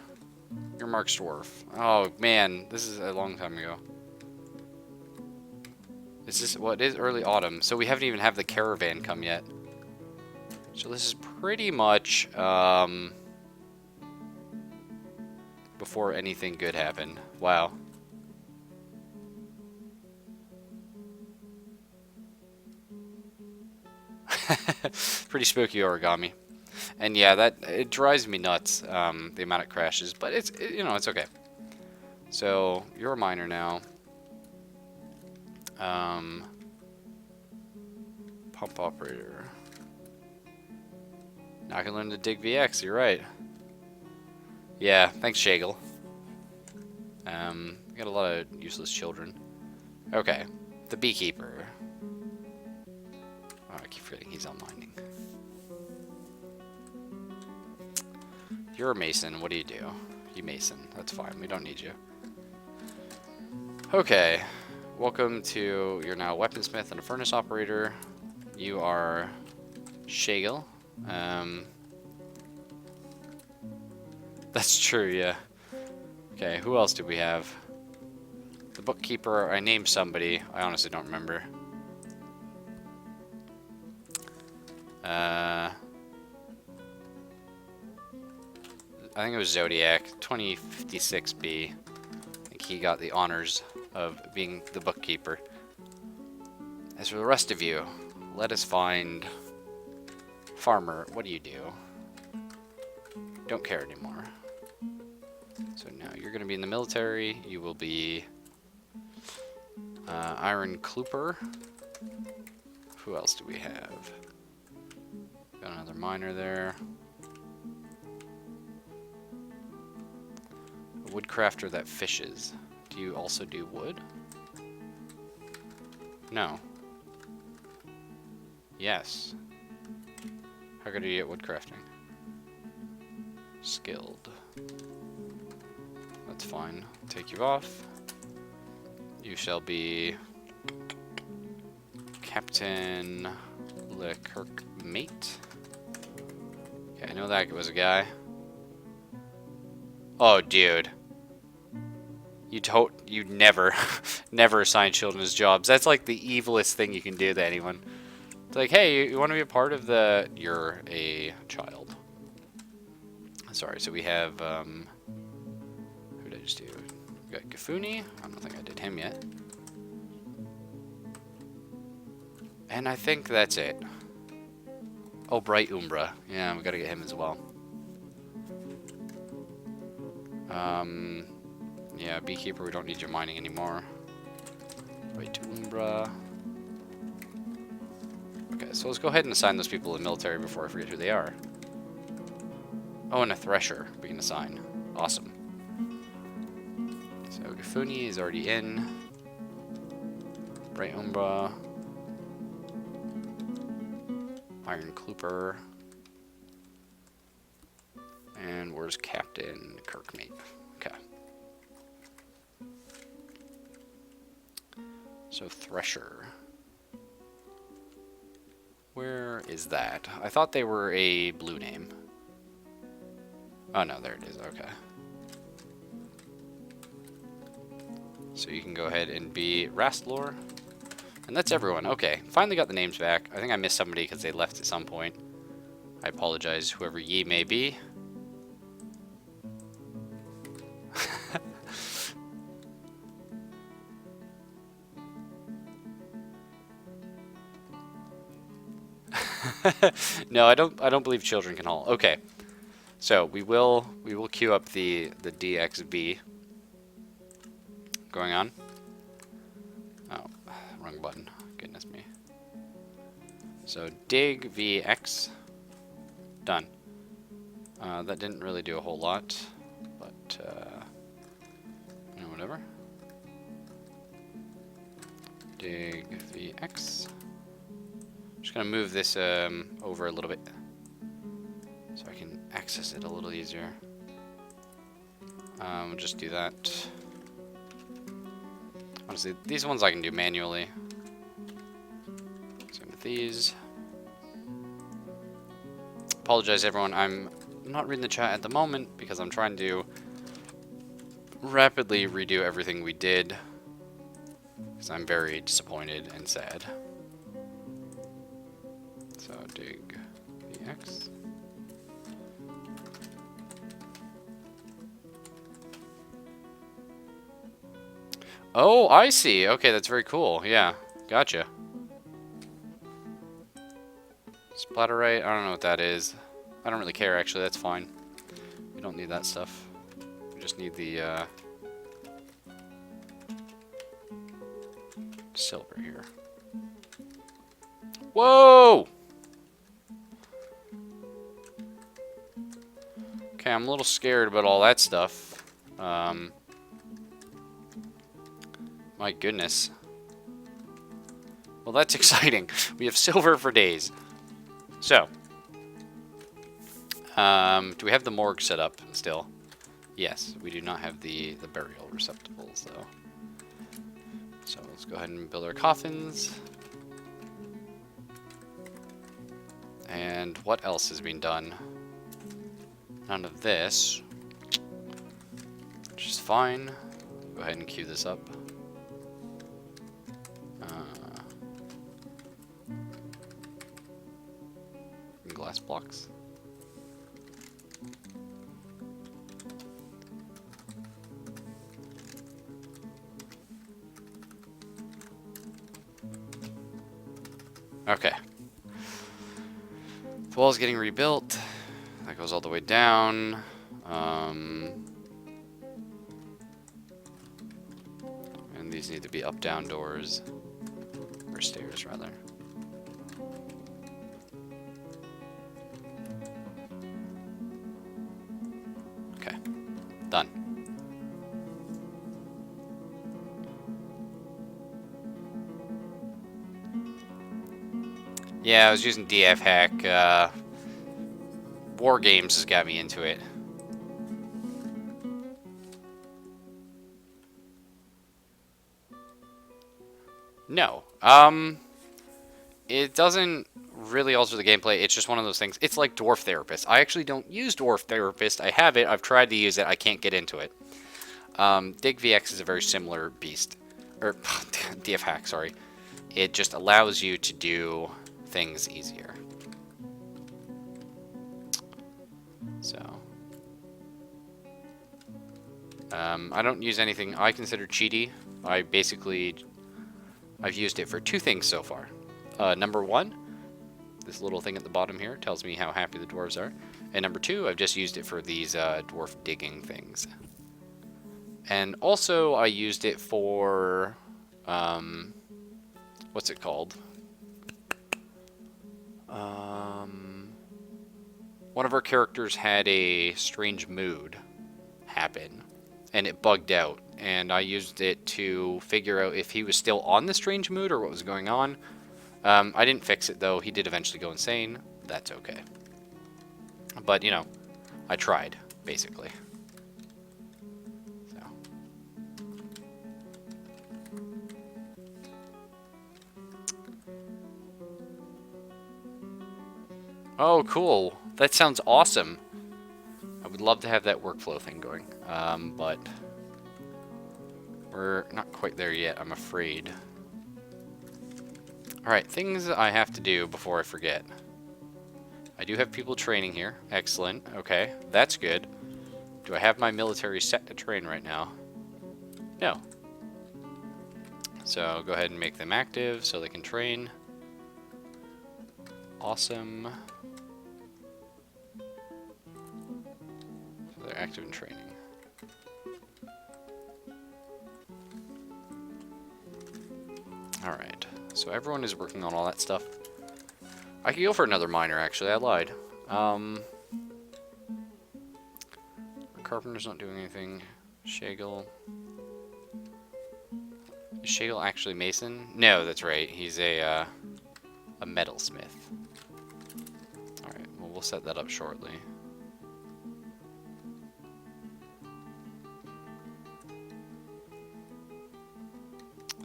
Speaker 2: You're Mark's dwarf. Oh man, this is a long time ago. Is this what is early autumn? So we haven't even have the caravan come yet. So this is pretty much before anything good happened. Wow. Pretty spooky origami. And yeah, that it drives me nuts, the amount it crashes, but you know, it's okay. So, you're a miner now. Pump operator. Now I can learn to dig VX, you're right. Yeah, thanks, Shagel. Got a lot of useless children. Okay, the beekeeper. Oh, I keep forgetting he's on mining. You're a mason, what do? You mason, that's fine, we don't need you. Okay, welcome to, you're now a weaponsmith and a furnace operator. You are Shagel. That's true, yeah. Okay, who else do we have? The bookkeeper, I named somebody. I honestly don't remember. I think it was Zodiac, 2056B. I think he got the honors of being the bookkeeper. As for the rest of you, let us find... Farmer, what do you do? Don't care anymore. So now you're going to be in the military. You will be Iron Klooper. Who else do we have? Got another miner there. A woodcrafter that fishes. Do you also do wood? No. Yes. How good are you at woodcrafting? Skilled. That's fine. Take you off. You shall be Captain Leclerc Mate. Okay, I know that was a guy. Oh, dude. You never, never assign children as jobs. That's like the evilest thing you can do to anyone. It's like, hey, you want to be a part of the... You're a child. Sorry, so we have, who did I just do? We got Gafuni. I don't think I did him yet. And I think that's it. Oh, Bright Umbra. Yeah, we gotta get him as well. Yeah, Beekeeper, we don't need your mining anymore. Bright Umbra. Okay, so let's go ahead and assign those people to the military before I forget who they are. Oh, and a Thresher we can assign. Awesome. So Gafuni is already in. Bright Umbra. Iron Klooper. And where's Captain Kirkmate? Okay. So Thresher. Where is that? I thought they were a blue name. Oh no, there it is, okay. So you can go ahead and be Rastlor. And that's everyone. Okay, finally got the names back. I think I missed somebody because they left at some point. I apologize, whoever ye may be. No, I don't believe children can haul. Okay. So we will queue up the DXB going on. Oh, wrong button. Goodness me. So dig VX. Done. That didn't really do a whole lot, but you know, whatever. Dig VX. Just gonna move this over a little bit so I can access it a little easier. We'll just do that. Honestly, these ones I can do manually. Same with these. Apologize, everyone. I'm not reading the chat at the moment because I'm trying to rapidly redo everything we did because I'm very disappointed and sad. So dig VX. Oh, I see. Okay, that's very cool. Yeah, gotcha. Splatterite, I don't know what that is. I don't really care, actually, that's fine. We don't need that stuff. We just need the, silver here. Whoa! Okay, I'm a little scared about all that stuff. My goodness. Well, that's exciting. We have silver for days. So, do we have the morgue set up still? Yes, we do not have the burial receptacles, though. So let's go ahead and build our coffins. And what else has been done? None of this. Which is fine. Go ahead and queue this up. Glass blocks. Okay. The wall's getting rebuilt. That goes all the way down. And these need to be up-down doors. Or stairs, rather. Okay. Done. Yeah, I was using DF hack. War Games has got me into it. No. It doesn't really alter the gameplay. It's just one of those things. It's like Dwarf Therapist. I actually don't use Dwarf Therapist. I have it. I've tried to use it. I can't get into it. Dig VX is a very similar beast. Or, DF hack, sorry. It just allows you to do things easier. So, I don't use anything I consider cheaty. I've used it for two things so far. Number one, this little thing at the bottom here tells me how happy the dwarves are. And number two, I've just used it for these dwarf digging things. And also, I used it for, what's it called? One of our characters had a strange mood happen, and it bugged out. And I used it to figure out if he was still on the strange mood or what was going on. I didn't fix it, though. He did eventually go insane. That's okay. But, you know, I tried, basically. So. Oh, cool. That sounds awesome. I would love to have that workflow thing going. But we're not quite there yet, I'm afraid. Alright, things I have to do before I forget. I do have people training here. Excellent. Okay, that's good. Do I have my military set to train right now? No. So go ahead and make them active so they can train. Awesome. So they're active in training. Alright, so everyone is working on all that stuff. I could go for another miner, actually. I lied. Carpenter's not doing anything. Shagel. Is Shagel actually Mason? No, that's right. He's a metalsmith. Alright, well, we'll set that up shortly.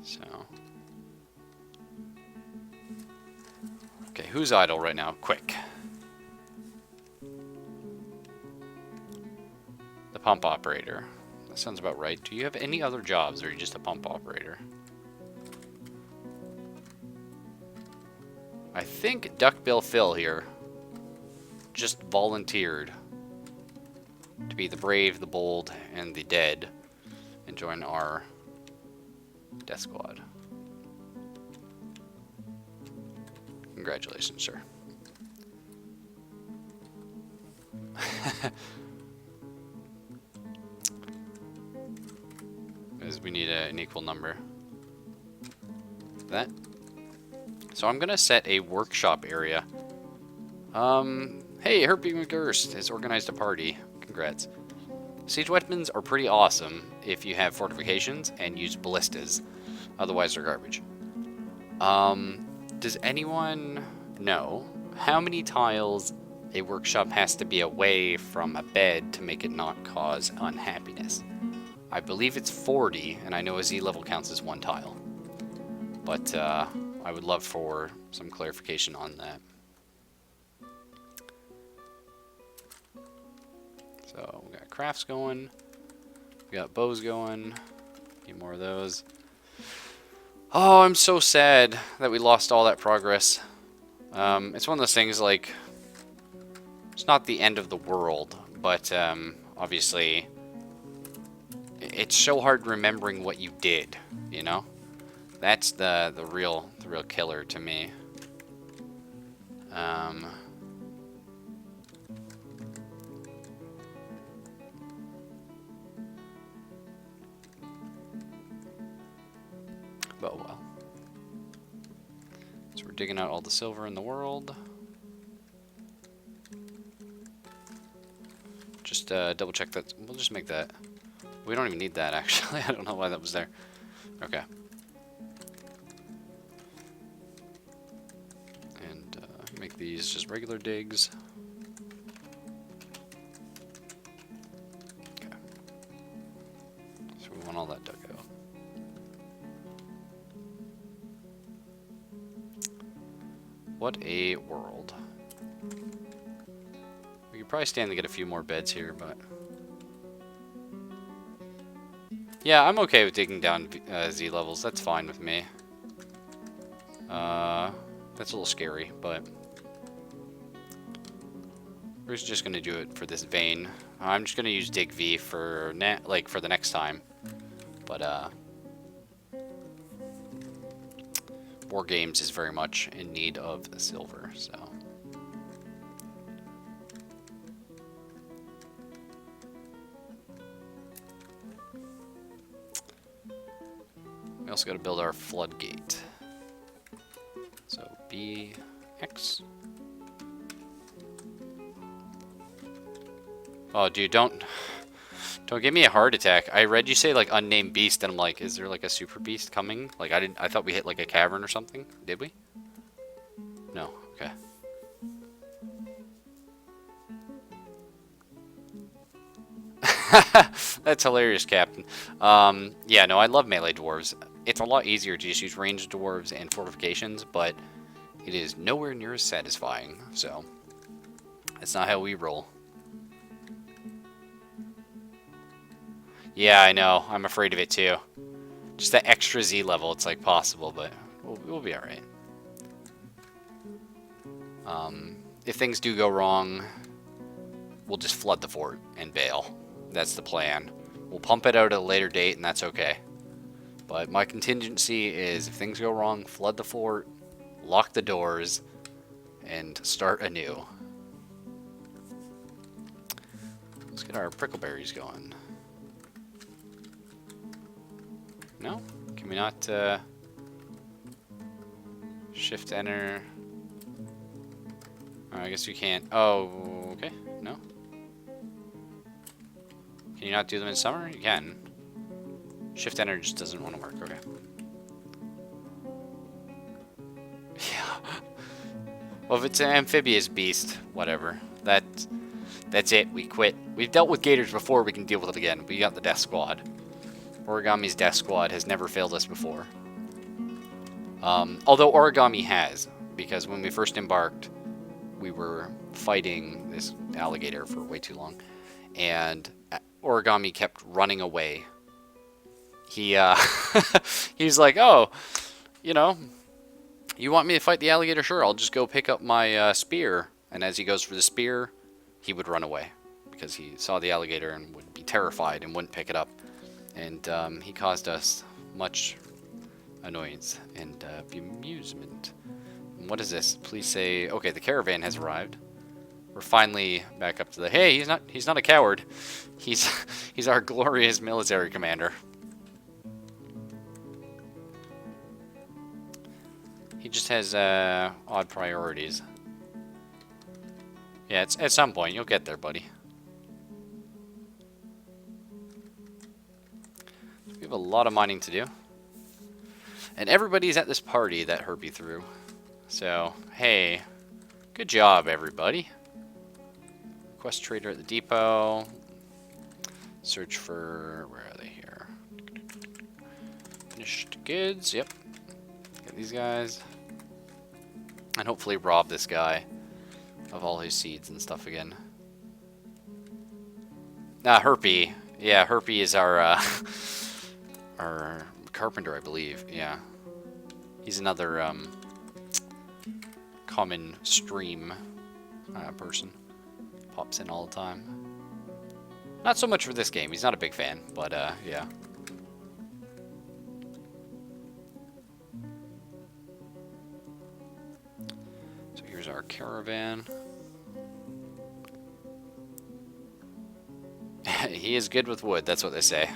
Speaker 2: So. Okay, who's idle right now? Quick. The pump operator. That sounds about right. Do you have any other jobs, or are you just a pump operator? I think Duckbill Phil here just volunteered to be the brave, the bold, and the dead and join our death squad. Congratulations, sir. Because we need an equal number. That. So I'm gonna set a workshop area. Hey, Herbie McGurst has organized a party. Congrats. Siege weapons are pretty awesome if you have fortifications and use ballistas. Otherwise, they're garbage. Does anyone know how many tiles a workshop has to be away from a bed to make it not cause unhappiness? I believe it's 40, and I know a Z level counts as 1 tile. But I would love for some clarification on that. So we got crafts going, we got bows going, need more of those. Oh, I'm so sad that we lost all that progress. It's one of those things like, it's not the end of the world, but obviously it's so hard remembering what you did, you know? That's the real killer to me. But well. So we're digging out all the silver in the world. Just double check that. We'll just make that. We don't even need that, actually. I don't know why that was there. Okay. And make these just regular digs. Okay. So we want all that dug out. What a world. We could probably stand to get a few more beds here, but... Yeah, I'm okay with taking down Z levels. That's fine with me. That's a little scary, but... We're just gonna do it for this vein. I'm just gonna use Dig V for for the next time. But, War Games is very much in need of silver, so... We also got to build our floodgate. So BX. Oh, dude, don't give me a heart attack. I read you say like unnamed beast, and I'm like, is there like a super beast coming? Like I thought we hit like a cavern or something. Did we? No. Okay. That's hilarious, Captain. Yeah, no, I love melee dwarves. It's a lot easier to just use ranged dwarves and fortifications, but it is nowhere near as satisfying, so that's not how we roll. Yeah, I know. I'm afraid of it, too. Just that extra Z level, it's like possible, but we'll be alright. If things do go wrong, we'll just flood the fort and bail. That's the plan. We'll pump it out at a later date, and that's okay. But my contingency is if things go wrong, flood the fort, lock the doors, and start anew. Let's get our prickleberries going. No? Can we not shift enter? Oh, I guess we can't. Oh, okay. No? Can you not do them in summer? You can. Shift enter just doesn't want to work. Okay. Yeah. Well, if it's an amphibious beast, whatever. That's it. We quit. We've dealt with gators before. We can deal with it again. We got the death squad. Origami's death squad has never failed us before. Although Origami has, because when we first embarked, we were fighting this alligator for way too long, and Origami kept running away. He he's like, oh, you know, you want me to fight the alligator? Sure, I'll just go pick up my spear. And as he goes for the spear, he would run away because he saw the alligator and would be terrified and wouldn't pick it up. And he caused us much annoyance and bemusement. And what is this? Please say, okay, the caravan has arrived. we're finally back up to the, hey, he's not a coward. He's he's our glorious military commander. He just has odd priorities. Yeah, it's at some point you'll get there, buddy. We have a lot of mining to do. And everybody's at this party that Herbie threw. So, hey, good job, everybody. Quest trader at the depot. Search for, where are they here? Finished goods, yep. Get these guys. And hopefully rob this guy of all his seeds and stuff again. Herpy. Yeah, Herpy is our carpenter, I believe. Yeah. He's another common stream person. Pops in all the time. Not so much for this game. He's not a big fan, but yeah. So here's our caravan. He is good with wood, that's what they say.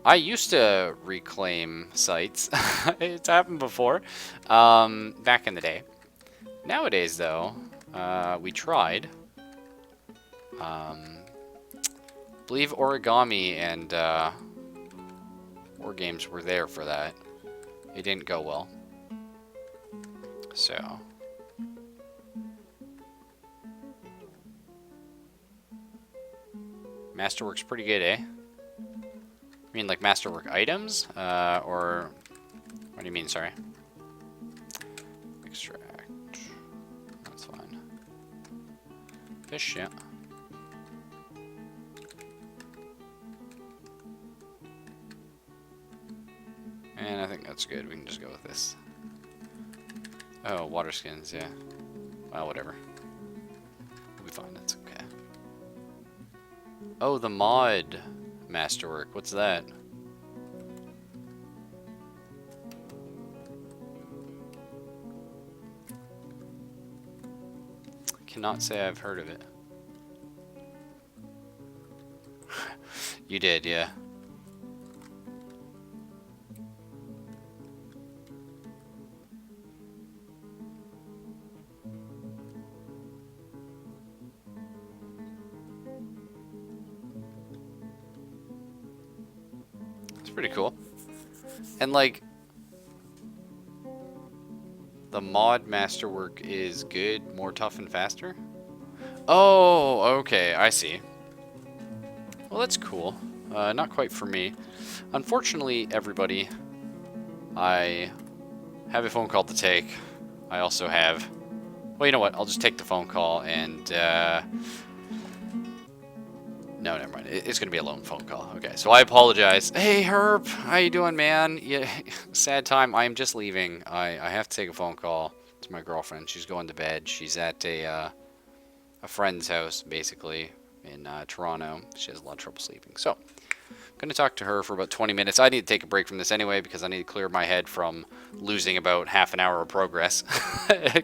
Speaker 2: I used to reclaim sites. It's happened before. Back in the day. Nowadays, though, we tried. Believe origami and war games were there for that. It didn't go well. So. Masterwork's pretty good, eh? I mean, like masterwork items? Or what do you mean, sorry? Extract. That's fine. Fish, yeah. And I think that's good. We can just go with this. Oh, water skins, yeah. Well, whatever. We'll be fine, that's okay. Oh, the mod masterwork. What's that? Cannot say I've heard of it. You did, yeah. Pretty cool. And like the mod masterwork is good, more tough and faster. Oh, okay, I see. Well, that's cool. Not quite for me. Unfortunately, everybody, I have a phone call to take. I also have, well, you know what, I'll just take the phone call and no, never mind. It's going to be a lone phone call. Okay, so I apologize. Hey, Herb. How you doing, man? Yeah, sad time. I am just leaving. I have to take a phone call to my girlfriend. She's going to bed. She's at a friend's house, basically, in Toronto. She has a lot of trouble sleeping. So, I'm going to talk to her for about 20 minutes. I need to take a break from this anyway because I need to clear my head from losing about half an hour of progress.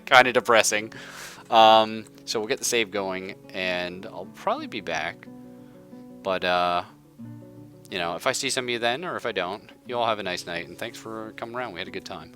Speaker 2: Kind of depressing. So, we'll get the save going, and I'll probably be back. But, you know, if I see some of you then, or if I don't, you all have a nice night, and thanks for coming around. We had a good time.